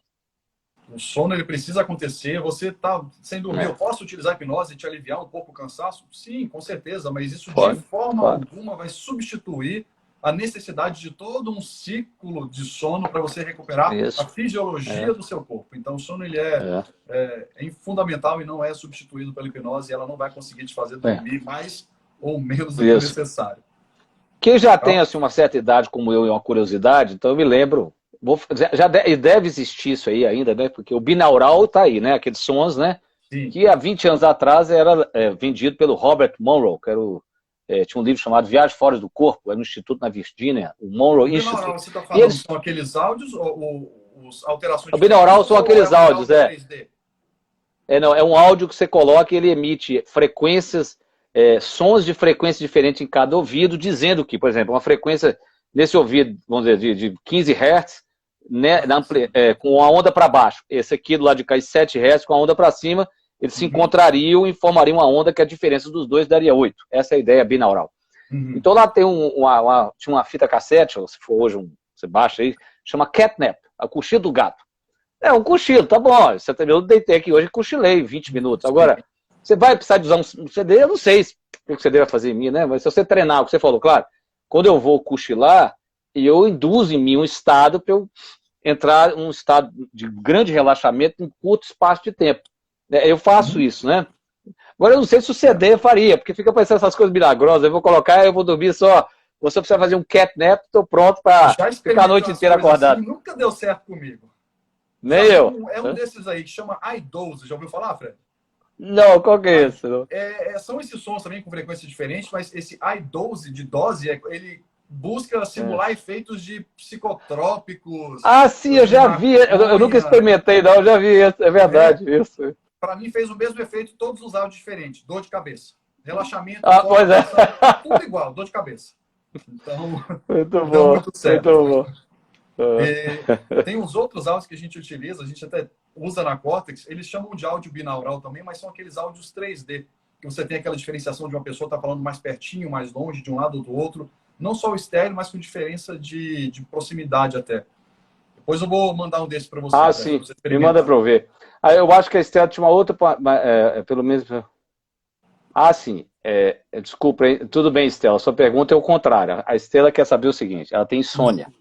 O sono ele precisa acontecer, você está sem dormir, eu posso utilizar a hipnose e te aliviar um pouco o cansaço? Sim, com certeza, mas isso de forma alguma vai substituir a necessidade de todo um ciclo de sono para você recuperar a fisiologia do seu corpo. Então, o sono ele é fundamental e não é substituído pela hipnose, e ela não vai conseguir te fazer dormir mais ou menos do que necessário. Quem já tem assim, uma certa idade como eu e uma curiosidade, então eu me lembro, deve existir isso aí ainda, né? Porque o binaural está aí, né? Aqueles sons, né? Sim. Que há 20 anos atrás era vendido pelo Robert Monroe, que era tinha um livro chamado Viagem Fora do Corpo, era no Instituto na Virgínia, o Monroe Institute. Binaural, você está falando, são aqueles áudios ou alterações? O binaural são aqueles áudios, Não, é um áudio que você coloca e ele emite frequências, sons de frequência diferente em cada ouvido, dizendo que, por exemplo, uma frequência nesse ouvido, vamos dizer, de 15 Hz, né, com a onda para baixo. Esse aqui do lado de cá, 7 Hz, com a onda para cima, eles se encontrariam e formariam uma onda que a diferença dos dois daria 8. Essa é a ideia binaural. Então lá tem tinha uma fita cassete, ou se for hoje, você baixa aí, chama Catnap, a cochilo do gato. É um cochilo, tá bom. Eu deitei aqui hoje e cochilei 20 minutos. Agora, Você vai precisar de usar um CD, eu não sei o que o CD vai fazer em mim, né? Mas se você treinar, o que você falou, claro, quando eu vou cochilar, eu induzo em mim um estado para eu entrar em um estado de grande relaxamento em curto espaço de tempo. Eu faço isso, né? Agora eu não sei se o CD faria, porque fica parecendo essas coisas milagrosas. Eu vou colocar, eu vou dormir só. Você precisa fazer um catnap, estou pronto para ficar a noite inteira acordado. Assim, nunca deu certo comigo. Nem eu. É um desses aí que chama iDose. Já ouviu falar, Fred? Não, qual que é esse? São esses sons também com frequência diferente, mas esse iDose, de dose, ele busca simular efeitos de psicotrópicos. Ah, sim, eu já vi. Eu nunca experimentei, não. Eu já vi isso. É verdade, isso. Para mim fez o mesmo efeito, todos os áudios diferentes. Dor de cabeça. Relaxamento, pois é. Tudo igual, dor de cabeça. Então, muito bom, muito certo. Muito bom. Tem uns outros áudios que a gente utiliza, a gente até usa na Cortex, eles chamam de áudio binaural também, mas são aqueles áudios 3D, que você tem aquela diferenciação de uma pessoa estar falando mais pertinho, mais longe, de um lado ou do outro. Não só o estéreo, mas com diferença de proximidade até. Depois eu vou mandar um desses para você. Ah, sim, me manda para eu ver. Eu acho que a Estela tinha uma outra, pelo menos... Ah, sim. Desculpa, tudo bem, Estela. Sua pergunta é o contrário. A Estela quer saber o seguinte: ela tem insônia.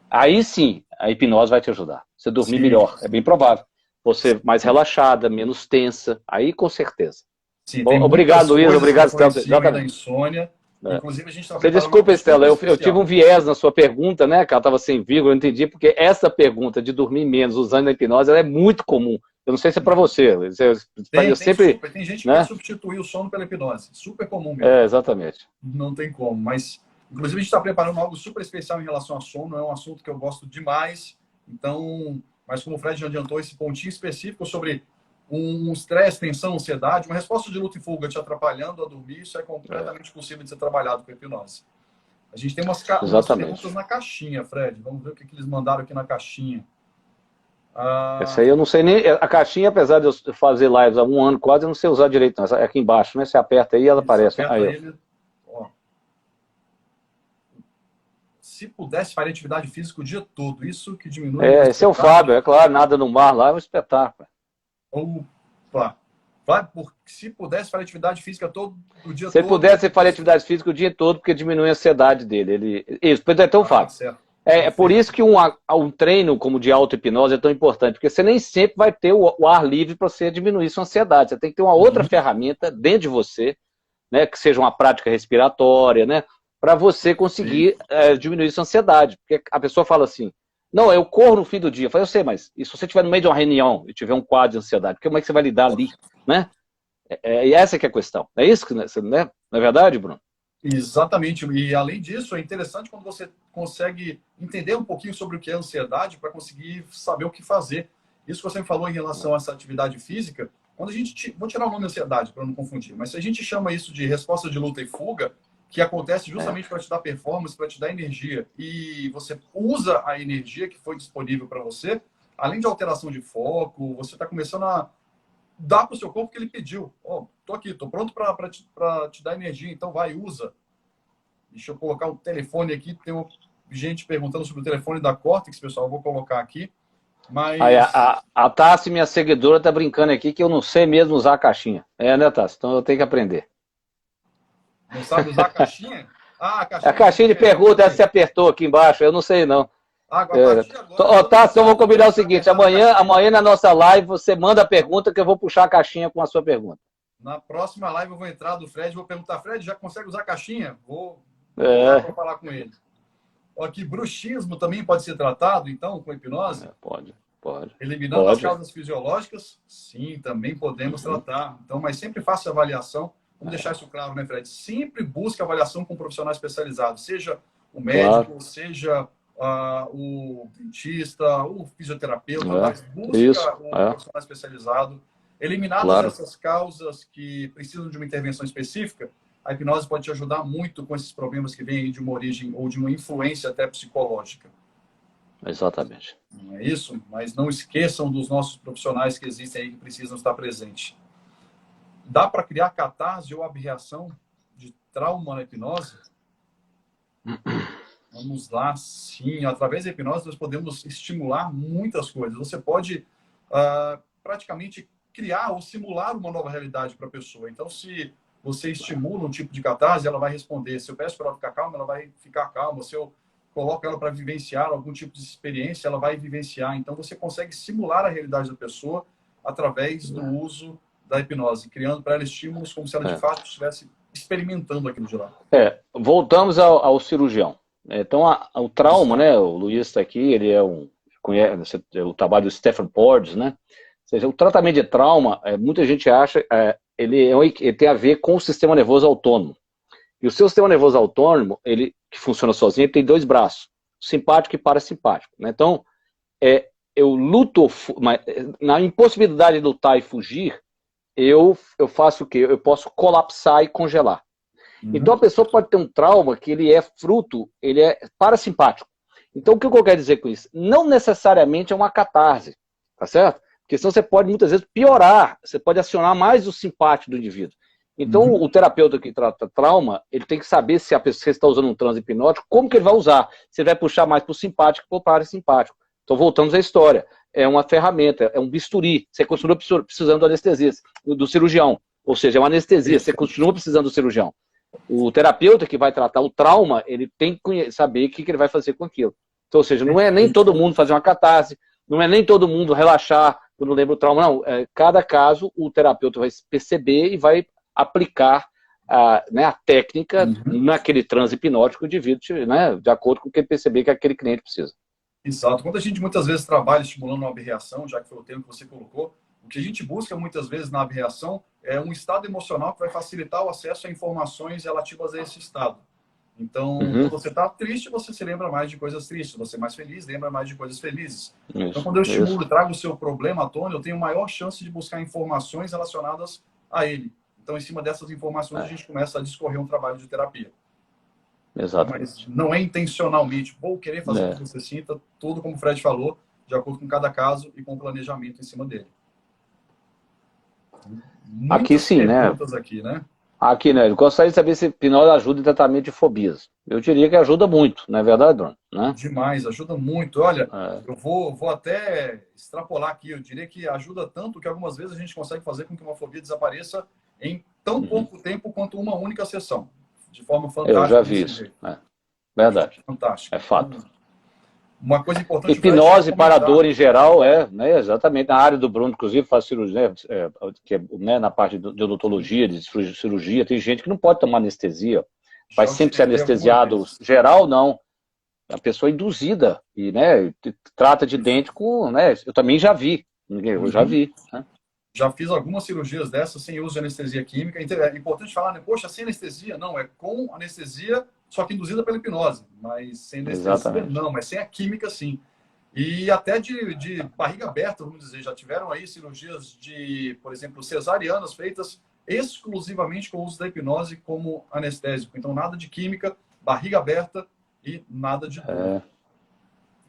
Aí sim, a hipnose vai te ajudar. Você dormir melhor. É bem provável. Você mais relaxada, menos tensa. Aí, com certeza. Sim, obrigado, Luiz. Obrigado, Estela. Da insônia. Inclusive, a gente Você desculpa, Estela. Eu tive um viés na sua pergunta, né? Que ela estava sem vírgula. Eu entendi, porque essa pergunta de dormir menos usando a hipnose ela é muito comum. Eu não sei se é para você. Tem gente que quer substituir o sono pela hipnose. Super comum mesmo. Exatamente. Não tem como. Mas, inclusive, a gente está preparando algo super especial em relação ao sono. É um assunto que eu gosto demais. Então, mas como o Fred já adiantou, esse pontinho específico sobre um estresse, tensão, ansiedade, uma resposta de luta e fuga te atrapalhando a dormir, isso é completamente possível de ser trabalhado com a hipnose. A gente tem umas perguntas na caixinha, Fred. Vamos ver o que eles mandaram aqui na caixinha. Essa aí eu não sei nem... A caixinha, apesar de eu fazer lives há um ano quase, eu não sei usar direito, não. É aqui embaixo, né? Você aperta aí ela aparece. Se pudesse, faria atividade física o dia todo. Isso que diminui... esse é o Fábio, é claro. Nada no mar lá é um espetáculo. Opa! Se pudesse, faria atividade física todo o dia todo. Se ele pudesse, ele faria atividade física o dia todo, porque diminui a ansiedade dele. Isso, então, Fábio. Certo. É por isso que um treino como de auto-hipnose é tão importante, porque você nem sempre vai ter o ar livre para você diminuir sua ansiedade. Você tem que ter uma outra ferramenta dentro de você, né, que seja uma prática respiratória, né, para você conseguir diminuir sua ansiedade. Porque a pessoa fala assim, não, eu corro no fim do dia. Eu falei, eu sei, mas e se você estiver no meio de uma reunião e tiver um quadro de ansiedade, como é que você vai lidar ali? Né? E essa que é a questão. É isso que, né? Não é verdade, Bruno? Exatamente. E, além disso, é interessante quando você consegue entender um pouquinho sobre o que é ansiedade para conseguir saber o que fazer. Isso que você me falou em relação a essa atividade física, quando a gente... Vou tirar o nome ansiedade para não confundir, mas se a gente chama isso de resposta de luta e fuga, que acontece justamente para te dar performance, para te dar energia, e você usa a energia que foi disponível para você, além de alteração de foco, você está começando a dar para o seu corpo o que ele pediu. Tô aqui, tô pronto para te dar energia, então vai, usa. Deixa eu colocar o telefone aqui, tem gente perguntando sobre o telefone da Cortex, pessoal, eu vou colocar aqui. Mas... A Tassi, minha seguidora, tá brincando aqui que eu não sei mesmo usar a caixinha. Né, Tassi? Então eu tenho que aprender. Não sabe usar a caixinha? A caixinha de pergunta, essa você apertou aqui embaixo, eu não sei não. Tassi, então vou combinar o seguinte, amanhã na nossa live você manda a pergunta que eu vou puxar a caixinha com a sua pergunta. Na próxima live eu vou entrar do Fred e vou perguntar, Fred, já consegue usar a caixinha? Vou falar com ele. Aqui, bruxismo também pode ser tratado, então, com hipnose? Pode. Eliminando as causas fisiológicas? Sim, também podemos tratar. Então, mas sempre faça avaliação. Vamos deixar isso claro, né, Fred? Sempre busque avaliação com um profissional especializado, seja o médico, seja o dentista, o fisioterapeuta, mas busca um profissional especializado. Eliminadas essas causas que precisam de uma intervenção específica, a hipnose pode te ajudar muito com esses problemas que vêm de uma origem ou de uma influência até psicológica. Exatamente. Não é isso? Mas não esqueçam dos nossos profissionais que existem aí que precisam estar presentes. Dá para criar catarse ou abreação de trauma na hipnose? Vamos lá, sim. Através da hipnose nós podemos estimular muitas coisas. Você pode praticamente criar ou simular uma nova realidade para a pessoa. Então, se você estimula um tipo de catarse, ela vai responder. Se eu peço para ela ficar calma, ela vai ficar calma. Se eu coloco ela para vivenciar algum tipo de experiência, ela vai vivenciar. Então, você consegue simular a realidade da pessoa através do uso da hipnose, criando para ela estímulos como se ela de fato estivesse experimentando aquilo de lá. Voltamos ao cirurgião. Então, o trauma, né? O Luiz está aqui, ele conhece o trabalho do Stephen Porges, né? Ou seja, o tratamento de trauma, muita gente acha, ele tem a ver com o sistema nervoso autônomo. E o seu sistema nervoso autônomo, ele que funciona sozinho, ele tem 2 braços, simpático e parasimpático, né? Então, eu luto, na impossibilidade de lutar e fugir, eu faço o quê? Eu posso colapsar e congelar. Então a pessoa pode ter um trauma que ele é parasimpático. Então o que eu quero dizer com isso? Não necessariamente é uma catarse, tá certo? Porque senão você pode muitas vezes piorar, você pode acionar mais o simpático do indivíduo. Então o terapeuta que trata trauma, ele tem que saber se a pessoa está usando um transe hipnótico, como que ele vai usar. Se ele vai puxar mais para o simpático ou para o parasimpático. Então voltamos à história. É uma ferramenta, é um bisturi. Você continua precisando do anestesia, do cirurgião. Ou seja, é uma anestesia, você continua precisando do cirurgião. O terapeuta que vai tratar o trauma, ele tem que saber o que ele vai fazer com aquilo. Então, ou seja, não é nem todo mundo fazer uma catarse, não é nem todo mundo relaxar quando lembra o trauma, não. Cada caso, o terapeuta vai perceber e vai aplicar a técnica naquele transe hipnótico de vida, né, de acordo com o que ele perceber que aquele cliente precisa. Exato. Quando a gente muitas vezes trabalha estimulando uma abreação, já que foi o termo que você colocou, o que a gente busca muitas vezes na abreação é um estado emocional que vai facilitar o acesso a informações relativas a esse estado. Então, quando você está triste, você se lembra mais de coisas tristes. Você é mais feliz, lembra mais de coisas felizes. Então, quando eu estimulo e trago o seu problema à tona, eu tenho maior chance de buscar informações relacionadas a ele. Então, em cima dessas informações, a gente começa a discorrer um trabalho de terapia. Exato. Mas não é intencionalmente. Vou querer fazer com que você sinta tudo como o Fred falou, de acordo com cada caso e com o planejamento em cima dele. Muitas aqui sim, né? Aqui, né? Aqui, né? Eu gostaria de saber se hipnose ajuda em tratamento de fobias. Eu diria que ajuda muito, não é verdade, Bruno? Né? Demais, ajuda muito. Olha, eu vou até extrapolar aqui. Eu diria que ajuda tanto que algumas vezes a gente consegue fazer com que uma fobia desapareça em tão pouco tempo quanto uma única sessão. De forma fantástica. Eu já vi isso. Verdade. Fantástico. É fato. Uma coisa importante... Hipnose para dor em geral né, exatamente. Na área do Bruno, inclusive, faz cirurgia, né, na parte de odontologia, de cirurgia, tem gente que não pode tomar anestesia. Vai sempre ser anestesiado. Geral, não. A pessoa é induzida. E, né, trata de dente com... Né, eu também já vi. Eu já vi. Né? Já fiz algumas cirurgias dessas sem uso de anestesia química. É importante falar, né? Poxa, sem anestesia? Não, é com anestesia, só que induzida pela hipnose. Mas sem anestesia, não. Mas sem a química, sim. E até de barriga aberta, vamos dizer. Já tiveram aí cirurgias de, por exemplo, cesarianas feitas exclusivamente com o uso da hipnose como anestésico. Então, nada de química, barriga aberta e nada de dor.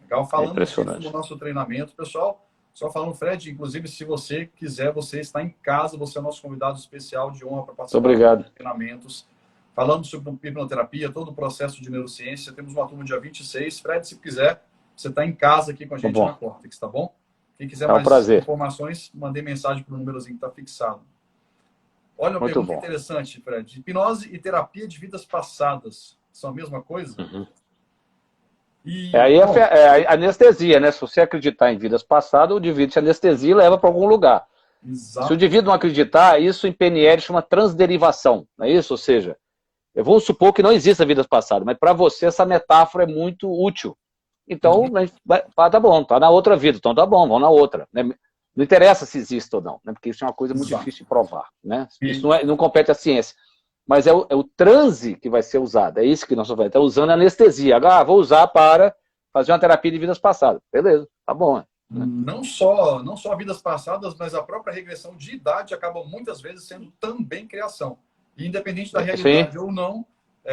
Legal? Falando disso no nosso treinamento, pessoal... Só falando, Fred, inclusive, se você quiser, você está em casa, você é o nosso convidado especial de honra para participar dos treinamentos. Falando sobre hipnoterapia, todo o processo de neurociência. Temos uma turma dia 26. Fred, se quiser, você está em casa aqui com a gente na Cortex, tá bom? Quem quiser mais informações, mandei mensagem para o númerozinho que está fixado. Olha uma pergunta interessante, Fred. Hipnose e terapia de vidas passadas são a mesma coisa? Aí é anestesia, né? Se você acreditar em vidas passadas, o indivíduo se anestesia e leva para algum lugar. Exato. Se o indivíduo não acreditar, isso em PNL chama transderivação, não é isso? Ou seja, eu vou supor que não exista vidas passadas, mas para você essa metáfora é muito útil. Então, tá bom, tá na outra vida, então tá bom, vamos na outra. Né? Não interessa se existe ou não, né? Porque isso é uma coisa muito difícil de provar. Né? Isso não compete à ciência. Mas é o transe que vai ser usado. É isso que nós estamos falando. Está usando anestesia. Agora, vou usar para fazer uma terapia de vidas passadas. Beleza, tá bom. Né? Não só vidas passadas, mas a própria regressão de idade acaba muitas vezes sendo também criação. E independente da realidade ou não,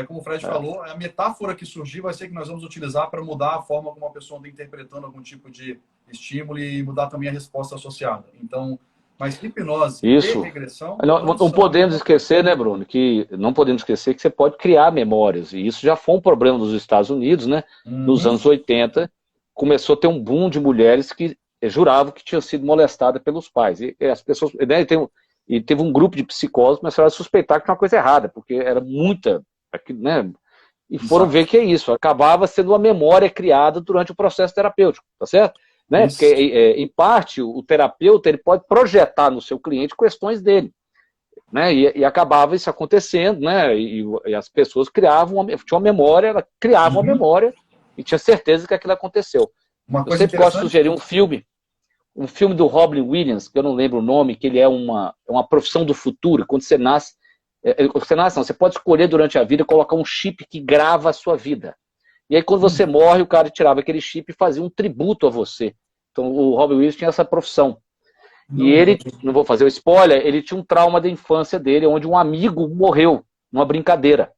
como o Fred falou, a metáfora que surgir vai ser que nós vamos utilizar para mudar a forma como a pessoa anda interpretando algum tipo de estímulo e mudar também a resposta associada. Então... Mas hipnose e regressão... Não podemos esquecer, né, Bruno, que não podemos esquecer que você pode criar memórias. E isso já foi um problema nos Estados Unidos, né? Nos anos 80, começou a ter um boom de mulheres que juravam que tinha sido molestada pelos pais. E as pessoas, né, e teve um grupo de psicólogos que começaram a suspeitar que tinha uma coisa errada, porque era muita, né, e foram ver que é isso, acabava sendo uma memória criada durante o processo terapêutico, tá certo? Né? Porque, em parte, o terapeuta ele pode projetar no seu cliente questões dele, né? E acabava isso acontecendo, né? E as pessoas criavam, tinha uma memória, ela criava uma memória e tinha certeza que aquilo aconteceu. Uma Eu coisa sempre gosto de interessante. sugerir um filme do Robin Williams, que eu não lembro o nome, que ele é uma profissão do futuro. Quando você nasce, você pode escolher durante a vida colocar um chip que grava a sua vida. E aí, quando você morre, o cara tirava aquele chip e fazia um tributo a você. Então, o Robin Williams tinha essa profissão. E ele, não vou fazer o spoiler, ele tinha um trauma da infância dele, onde um amigo morreu numa brincadeira.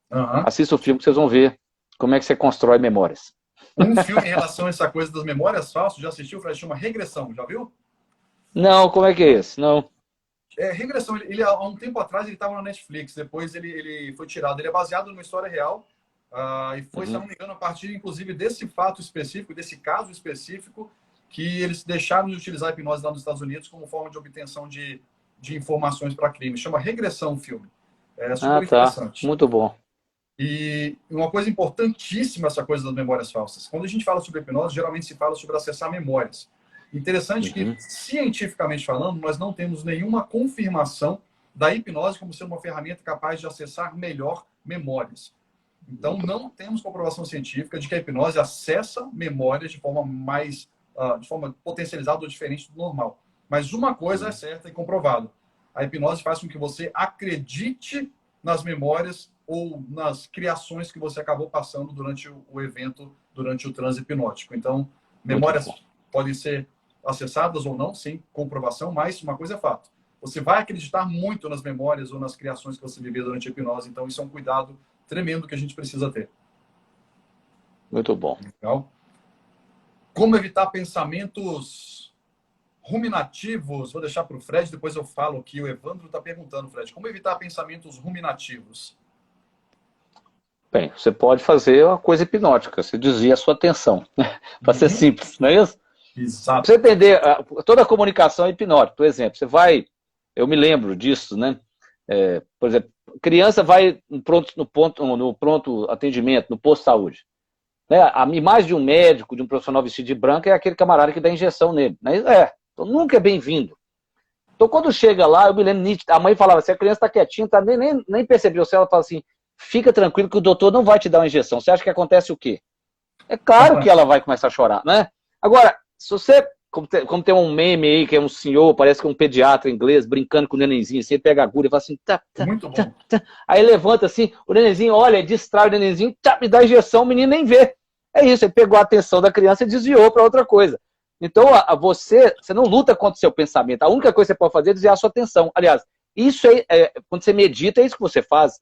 Assista o filme que vocês vão ver como é que você constrói memórias. Um filme em relação a essa coisa das memórias falsas, já assistiu, Fred? Chama Regressão, já viu? Não, como é que é esse? Não. Regressão, ele há um tempo atrás ele estava na Netflix, depois ele foi tirado. Ele é baseado numa história real e foi, se não me engano, a partir, inclusive, desse fato específico, desse caso específico, que eles deixaram de utilizar a hipnose lá nos Estados Unidos como forma de obtenção de informações para crime. Chama Regressão o filme. É super interessante. Muito bom. E uma coisa importantíssima, essa coisa das memórias falsas. Quando a gente fala sobre hipnose, geralmente se fala sobre acessar memórias. Interessante que, cientificamente falando, nós não temos nenhuma confirmação da hipnose como ser uma ferramenta capaz de acessar melhor memórias. Então, não temos comprovação científica de que a hipnose acessa memórias de forma de forma potencializada ou diferente do normal. Mas uma coisa é certa e comprovada. A hipnose faz com que você acredite nas memórias ou nas criações que você acabou passando durante o evento, durante o transe hipnótico. Então, memórias podem ser acessadas ou não, sem comprovação, mas uma coisa é fato. Você vai acreditar muito nas memórias ou nas criações que você viveu durante a hipnose. Então, isso é um cuidado tremendo que a gente precisa ter. Muito bom. Legal. Como evitar pensamentos ruminativos? Vou deixar para o Fred, depois eu falo que o Evandro está perguntando, Fred. Como evitar pensamentos ruminativos? Bem, você pode fazer uma coisa hipnótica, você desvia a sua atenção. Para ser simples, não é isso? Exato. Pra você entender, toda a comunicação é hipnótica. Por exemplo, eu me lembro disso, né? Por exemplo, criança vai no pronto atendimento, no posto de saúde. Né? A imagem de um médico, de um profissional vestido de branco, é aquele camarada que dá injeção nele. Né? Então nunca é bem-vindo. Então quando chega lá, eu me lembro nítido, a mãe falava, se a criança está quietinha, nem percebeu. Se ela fala assim, fica tranquilo que o doutor não vai te dar uma injeção. Você acha que acontece o quê? É claro que ela vai começar a chorar, né? Agora, se você, como tem um meme aí, que é um senhor, parece que é um pediatra inglês, brincando com o nenenzinho, assim, ele pega a agulha e fala assim, Muito bom. Aí levanta assim, o nenenzinho olha, distrai o nenenzinho, me dá a injeção, o menino nem vê. É isso, ele pegou a atenção da criança e desviou para outra coisa. Então, você não luta contra o seu pensamento, a única coisa que você pode fazer é desviar a sua atenção. Aliás, isso quando você medita, é isso que você faz.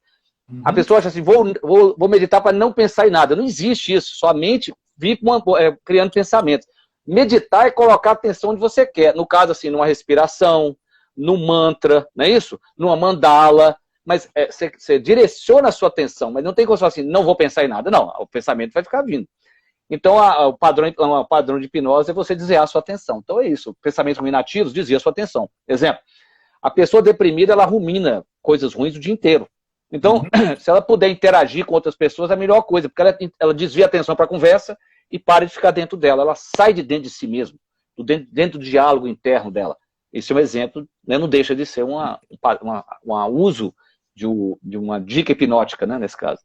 A pessoa acha assim, vou meditar para não pensar em nada. Não existe isso, sua mente vive criando pensamentos. Meditar é colocar a atenção onde você quer. No caso, assim, numa respiração, no mantra, não é isso? Numa mandala. Mas você direciona a sua atenção, mas não tem como falar assim, não vou pensar em nada. Não, o pensamento vai ficar vindo. Então, o padrão de hipnose é você desviar a sua atenção. Então é isso, pensamentos ruminativos, desvia a sua atenção. Exemplo, a pessoa deprimida, ela rumina coisas ruins o dia inteiro. Então, se ela puder interagir com outras pessoas, é a melhor coisa, porque ela desvia a atenção para a conversa e para de ficar dentro dela. Ela sai de dentro de si mesma, dentro do diálogo interno dela. Esse é um exemplo, né, não deixa de ser um uso de uma dica hipnótica, né, nesse caso.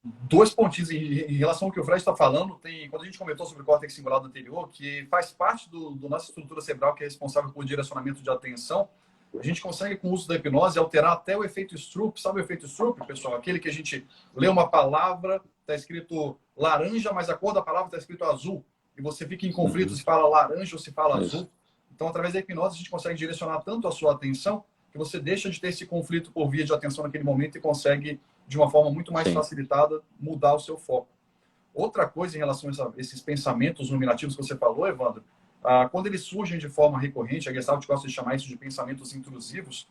2 pontinhos em relação ao que o Fred está falando. Quando a gente comentou sobre o córtex cingulado anterior, que faz parte do nossa estrutura cerebral, que é responsável por direcionamento de atenção, a gente consegue, com o uso da hipnose, alterar até o efeito Stroop. Sabe o efeito Stroop, pessoal? Aquele que a gente lê uma palavra, está escrito laranja, mas a cor da palavra está escrito azul. E você fica em conflito se fala laranja ou se fala azul. Então, através da hipnose, a gente consegue direcionar tanto a sua atenção que você deixa de ter esse conflito por via de atenção naquele momento e consegue, de uma forma muito mais facilitada, mudar o seu foco. Outra coisa em relação a esses pensamentos ruminativos que você falou, Evandro, quando eles surgem de forma recorrente, a Gestalt gosta de chamar isso de pensamentos intrusivos,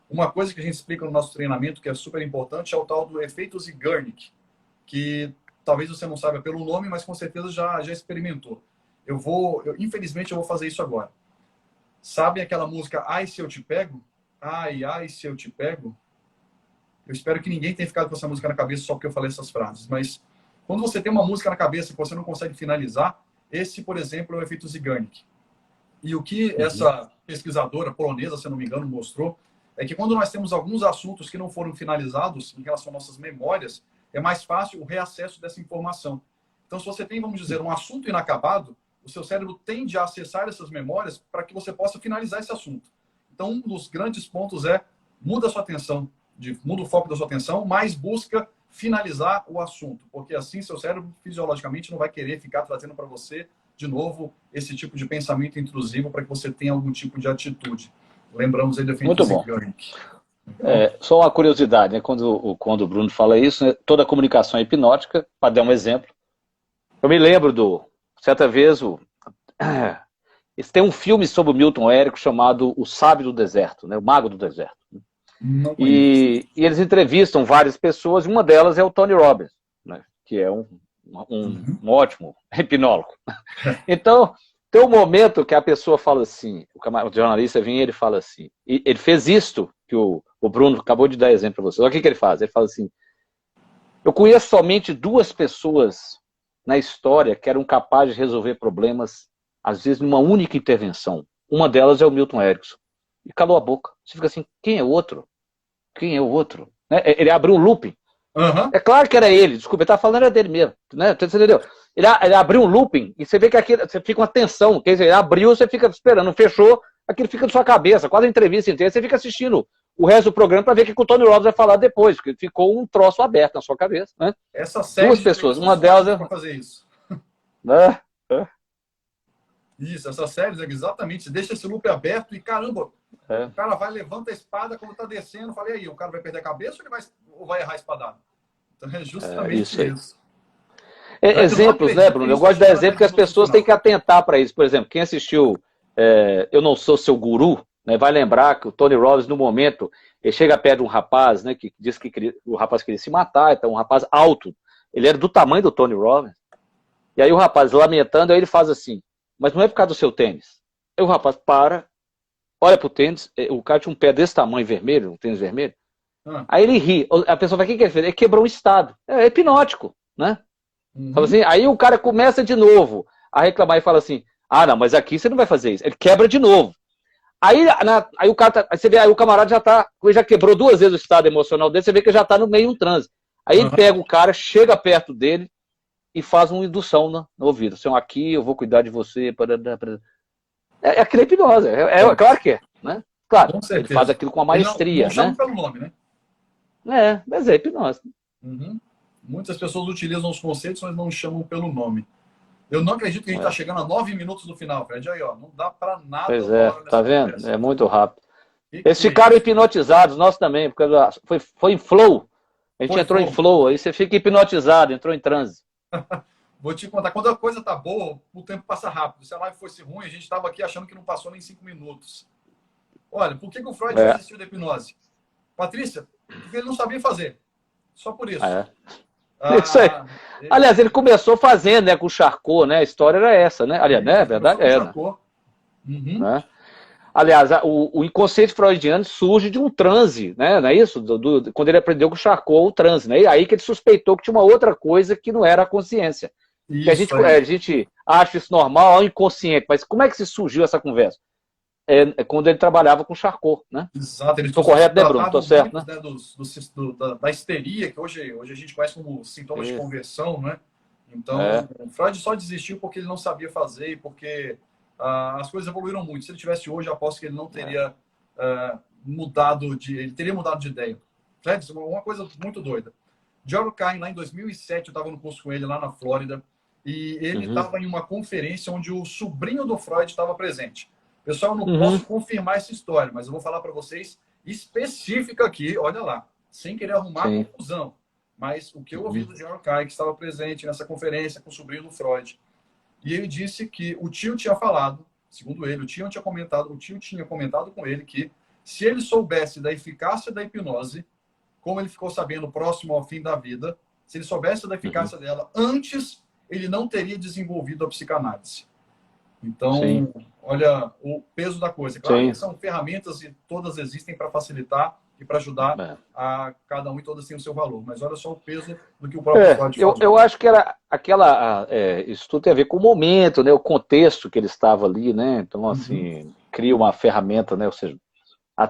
uma coisa que a gente explica no nosso treinamento, que é super importante, é o tal do efeito Zeigarnik, que talvez você não saiba pelo nome, mas com certeza já experimentou. infelizmente, eu vou fazer isso agora. Sabe aquela música Ai, se eu te pego? Ai, ai, se eu te pego? Eu espero que ninguém tenha ficado com essa música na cabeça só porque eu falei essas frases. Mas quando você tem uma música na cabeça que você não consegue finalizar, esse, por exemplo, é o efeito Zeigarnik. E o que essa pesquisadora polonesa, se não me engano, mostrou é que quando nós temos alguns assuntos que não foram finalizados em relação às nossas memórias, é mais fácil o reacesso dessa informação. Então, se você tem, vamos dizer, um assunto inacabado, o seu cérebro tende a acessar essas memórias para que você possa finalizar esse assunto. Então, um dos grandes pontos é muda a sua atenção, muda o foco da sua atenção, mas busca finalizar o assunto, porque assim seu cérebro fisiologicamente não vai querer ficar trazendo para você de novo esse tipo de pensamento intrusivo para que você tenha algum tipo de atitude. Lembramos aí do efeito Zeigarnik. Só uma curiosidade, né? Quando o Bruno fala isso, né? Toda a comunicação é hipnótica, para dar um exemplo. Eu me lembro certa vez, tem um filme sobre o Milton Érico chamado O Sábio do Deserto, né? O Mago do Deserto. E eles entrevistam várias pessoas, e uma delas é o Tony Robbins, né? Que é um ótimo hipnólogo. Então, tem um momento que a pessoa fala assim, o jornalista vem e ele fala assim, e ele fez isto que o Bruno acabou de dar exemplo para você. Olha o que ele faz. Ele fala assim, eu conheço somente 2 pessoas na história que eram capazes de resolver problemas, às vezes, numa única intervenção. Uma delas é o Milton Erickson. E calou a boca. Você fica assim, quem é o outro? Quem é o outro? Né? Ele abriu um looping. É claro que era ele, desculpa, ele estava falando era dele mesmo. Né? Você entendeu? Ele abriu um looping e você vê que aquilo, você fica uma tensão. Quer dizer, ele abriu, você fica esperando, fechou, aquilo fica na sua cabeça, quase a entrevista inteira, você fica assistindo o resto do programa para ver o que o Tony Robbins vai falar depois, porque ficou um troço aberto na sua cabeça. Né? Essa série 2 pessoas, uma delas é... fazer isso. Né? Isso, essa série, exatamente. Você deixa esse loop aberto e, caramba, o cara vai, levanta a espada quando tá descendo. Falei, aí, o cara vai perder a cabeça ou vai errar a espada? Então é justamente isso. Exemplos, né, Bruno? Eu gosto de dar exemplo que as pessoas têm que atentar para isso. Por exemplo, quem assistiu Eu Não Sou Seu Guru, né, vai lembrar que o Tony Robbins, no momento, ele chega perto de um rapaz, né, que diz que o rapaz queria se matar, então um rapaz alto. Ele era do tamanho do Tony Robbins. E aí o rapaz, lamentando, aí ele faz assim, mas não é por causa do seu tênis. Aí o rapaz para, olha pro tênis, o cara tinha um pé desse tamanho vermelho, um tênis vermelho. Aí ele ri. A pessoa fala, o que ele fez? Ele quebrou um estado. É hipnótico, né? Fala assim, aí o cara começa de novo a reclamar e fala assim, ah, não, mas aqui você não vai fazer isso. Ele quebra de novo. Aí o cara aí você vê, aí o camarada já quebrou 2 vezes o estado emocional dele, você vê que já tá no meio de um transe. Aí ele pega o cara, chega perto dele e faz uma indução no ouvido. Assim, aqui eu vou cuidar de você. É aquilo é hipnose. Claro que é, né? Claro, ele faz aquilo com uma maestria, não chama pelo nome, né? Mas é hipnose. Muitas pessoas utilizam os conceitos, mas não chamam pelo nome. Eu não acredito que a gente está chegando a 9 minutos do final, Fred. Aí, ó, não dá para nada. Pois é, tá vendo? Conversa. É muito rápido. Eles ficaram hipnotizados, nós também, porque foi em flow. A gente entrou em flow, aí você fica hipnotizado, entrou em transe. Vou te contar, quando a coisa tá boa, o tempo passa rápido. Se a live fosse ruim, a gente estava aqui achando que não passou nem 5 minutos. Olha, por que o Freud desistiu da hipnose? Patrícia, porque ele não sabia fazer. Só por isso. Isso aí. Aliás, ele começou fazendo, né, com o Charcot, né? A história era essa, né? Aliás, né? A verdade é, né? Aliás, o inconsciente freudiano surge de um transe, né? Não é isso? Quando ele aprendeu com o Charcot o transe, né? E aí que ele suspeitou que tinha uma outra coisa que não era a consciência. Que a gente acha isso normal, é inconsciente. Mas como é que se surgiu essa conversa? Quando ele trabalhava com o Charcot, né? Exato. Estou correto, né, Bruno? Estou certo, né? Da histeria, que hoje a gente conhece como sintomas de conversão, né? Então, o Freud só desistiu porque ele não sabia fazer e porque as coisas evoluíram muito. Se ele tivesse hoje, eu aposto que ele não teria ele teria mudado de ideia. Certo? Uma coisa muito doida. George Cain, lá em 2007, eu estava no curso com ele lá na Flórida, e ele estava em uma conferência onde o sobrinho do Freud estava presente. Pessoal, eu não posso confirmar essa história, mas eu vou falar para vocês específica aqui, olha lá, sem querer arrumar confusão. Mas o que eu ouvi do George Cain, que estava presente nessa conferência com o sobrinho do Freud, e ele disse que o tio tinha falado, segundo ele, o tio tinha comentado com ele que se ele soubesse da eficácia da hipnose, como ele ficou sabendo próximo ao fim da vida, se ele soubesse da eficácia dela, antes ele não teria desenvolvido a psicanálise. Então, sim, olha o peso da coisa. Claro sim. que são ferramentas e todas existem para facilitar e para ajudar É. a cada um e todas têm o seu valor. Mas olha só o peso do que o próprio Freud Eu falou. acho que era aquela. Isso tudo tem a ver com o momento, né? O contexto que ele estava ali, né? Então, Uhum. assim, cria uma ferramenta, né? Ou seja,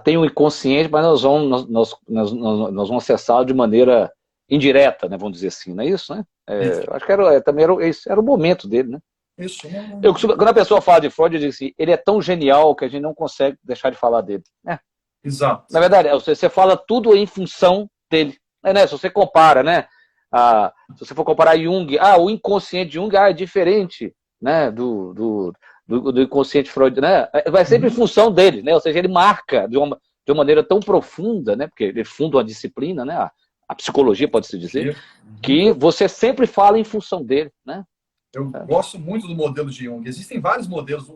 tem o inconsciente, mas nós vamos acessá-lo de maneira indireta, né? Vamos dizer assim, não é isso, né? Isso. Acho que também esse era o momento dele, né? Isso. Quando a pessoa fala de Freud, eu digo assim, ele é tão genial que a gente não consegue deixar de falar dele. Na Exato. verdade, você fala tudo em função dele. Né? Se você compara, né? Se você for comparar Jung, o inconsciente de Jung é diferente, né? Do inconsciente Freud, né? Vai sempre em Uhum. função dele, né? Ou seja, ele marca de uma maneira tão profunda, né? Porque ele funda uma disciplina, né? A psicologia, pode-se dizer, Uhum. que você sempre fala em função dele, né? Eu gosto muito do modelo de Jung. Existem vários modelos.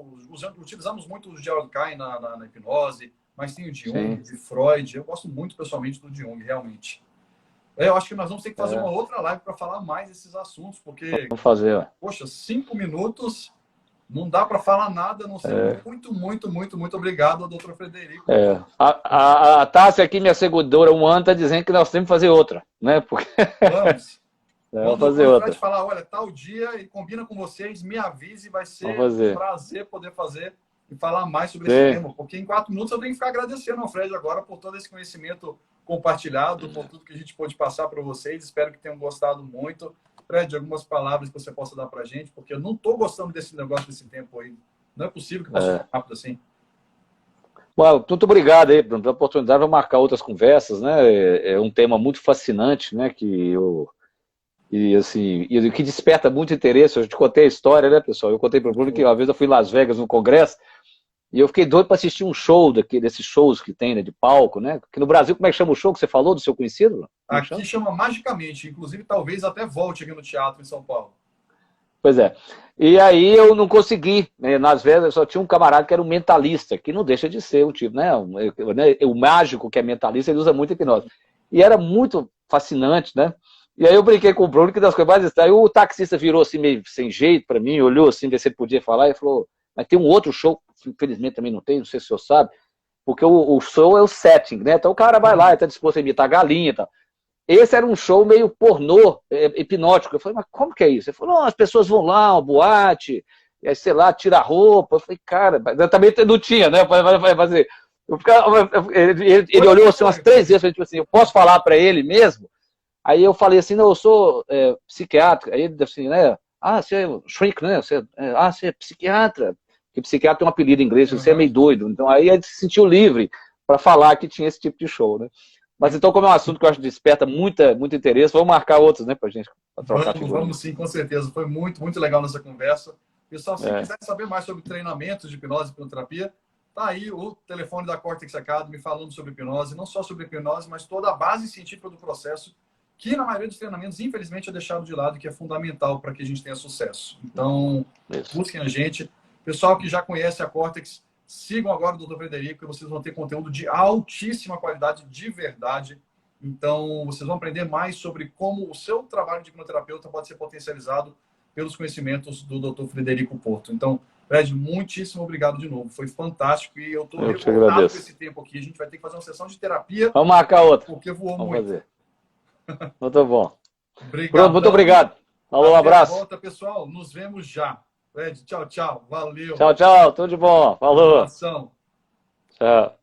Utilizamos muito o de Durkheim na hipnose, mas tem o de Jung, Sim. de Freud. Eu gosto muito pessoalmente do de Jung, realmente. Eu acho que nós vamos ter que fazer uma outra live para falar mais desses assuntos, porque, Vamos fazer. poxa, 5 minutos não dá para falar nada, a não ser muito, muito, muito, muito obrigado ao doutor Frederico. A Tássia aqui, minha seguidora, um ano, está dizendo que nós temos que fazer outra, né? Porque Vamos. vamos Quando o fazer doutor Fred outra. falar, olha, tal dia, ele combina com vocês, me avise, vai Vamos ser um fazer. prazer poder fazer e falar mais sobre esse Sim. tema, porque em 4 minutos eu tenho que ficar agradecendo ao Fred agora por todo esse conhecimento compartilhado, por tudo que a gente pôde passar para vocês. Espero que tenham gostado muito. Fred, algumas palavras que você possa dar para a gente, porque eu não estou gostando desse negócio desse tempo aí. Não é possível que passou tão rápido assim. Well, muito obrigado aí pela oportunidade. Vamos marcar outras conversas, né? É um tema muito fascinante, né? E assim, e que desperta muito interesse. Eu te contei a história, né, pessoal? Eu contei para o Bruno que uma vez eu fui em Las Vegas no congresso e eu fiquei doido para assistir um show desses shows que tem, né, de palco, né? Que no Brasil, como é que chama o show que você falou do seu conhecido? Como é que Aqui chama? chama Magicamente, inclusive talvez até volte aqui no teatro em São Paulo. Pois é. E aí eu não consegui, né? Nas Vegas só tinha um camarada que era um mentalista, que não deixa de ser um tipo, né? O mágico que é mentalista, ele usa muito hipnose. E era muito fascinante, né? E aí eu brinquei com o Bruno, que das coisas mais estranhas. Aí o taxista virou assim, meio sem jeito para mim, olhou assim, ver se ele podia falar, e falou, mas tem um outro show, que infelizmente também não tem, não sei se o senhor sabe, porque o show é o setting, né? Então o cara vai lá, ele está disposto a imitar a galinha e tal. Esse era um show meio pornô, hipnótico. Eu falei, mas como que é isso? Ele falou, não, as pessoas vão lá, uma boate, e aí, sei lá, tira a roupa. Eu falei, cara, eu também não tinha, né? Fazer. Ele olhou assim umas 3 vezes, falei, tipo assim, eu posso falar para ele mesmo? Aí eu falei assim, não, eu sou psiquiatra. Aí ele disse assim, né? Você é shrink, né? Você é psiquiatra. Porque psiquiatra tem um apelido em inglês, você é meio doido. Então aí ele se sentiu livre para falar que tinha esse tipo de show, né? Mas então, como é um assunto que eu acho que desperta muito interesse, vamos marcar outros, né, pra gente pra trocar figurinha. Vamos sim, com certeza. Foi muito, muito legal nessa conversa. Pessoal, se quiser saber mais sobre treinamentos de hipnose e hipnoterapia, tá aí o telefone da Cortex Academy falando sobre hipnose, não só sobre hipnose, mas toda a base científica do processo, que na maioria dos treinamentos, infelizmente, é deixado de lado, que é fundamental para que a gente tenha sucesso. Então, busquem a gente. Pessoal que já conhece a Cortex, sigam agora o Dr. Frederico, que vocês vão ter conteúdo de altíssima qualidade, de verdade. Então, vocês vão aprender mais sobre como o seu trabalho de hipnoterapeuta pode ser potencializado pelos conhecimentos do Dr. Frederico Porto. Então, Fred, muitíssimo obrigado de novo. Foi fantástico e eu estou revoltado com esse tempo aqui. A gente vai ter que fazer uma sessão de terapia. Vamos marcar outra. Porque voou Vamos muito. fazer. Muito bom. Obrigado. Pronto, muito obrigado. Falou, um abraço. Volta, pessoal. Nos vemos já. Fred, tchau, tchau. Valeu. Tchau, tchau. Tudo de bom. Falou. Tchau.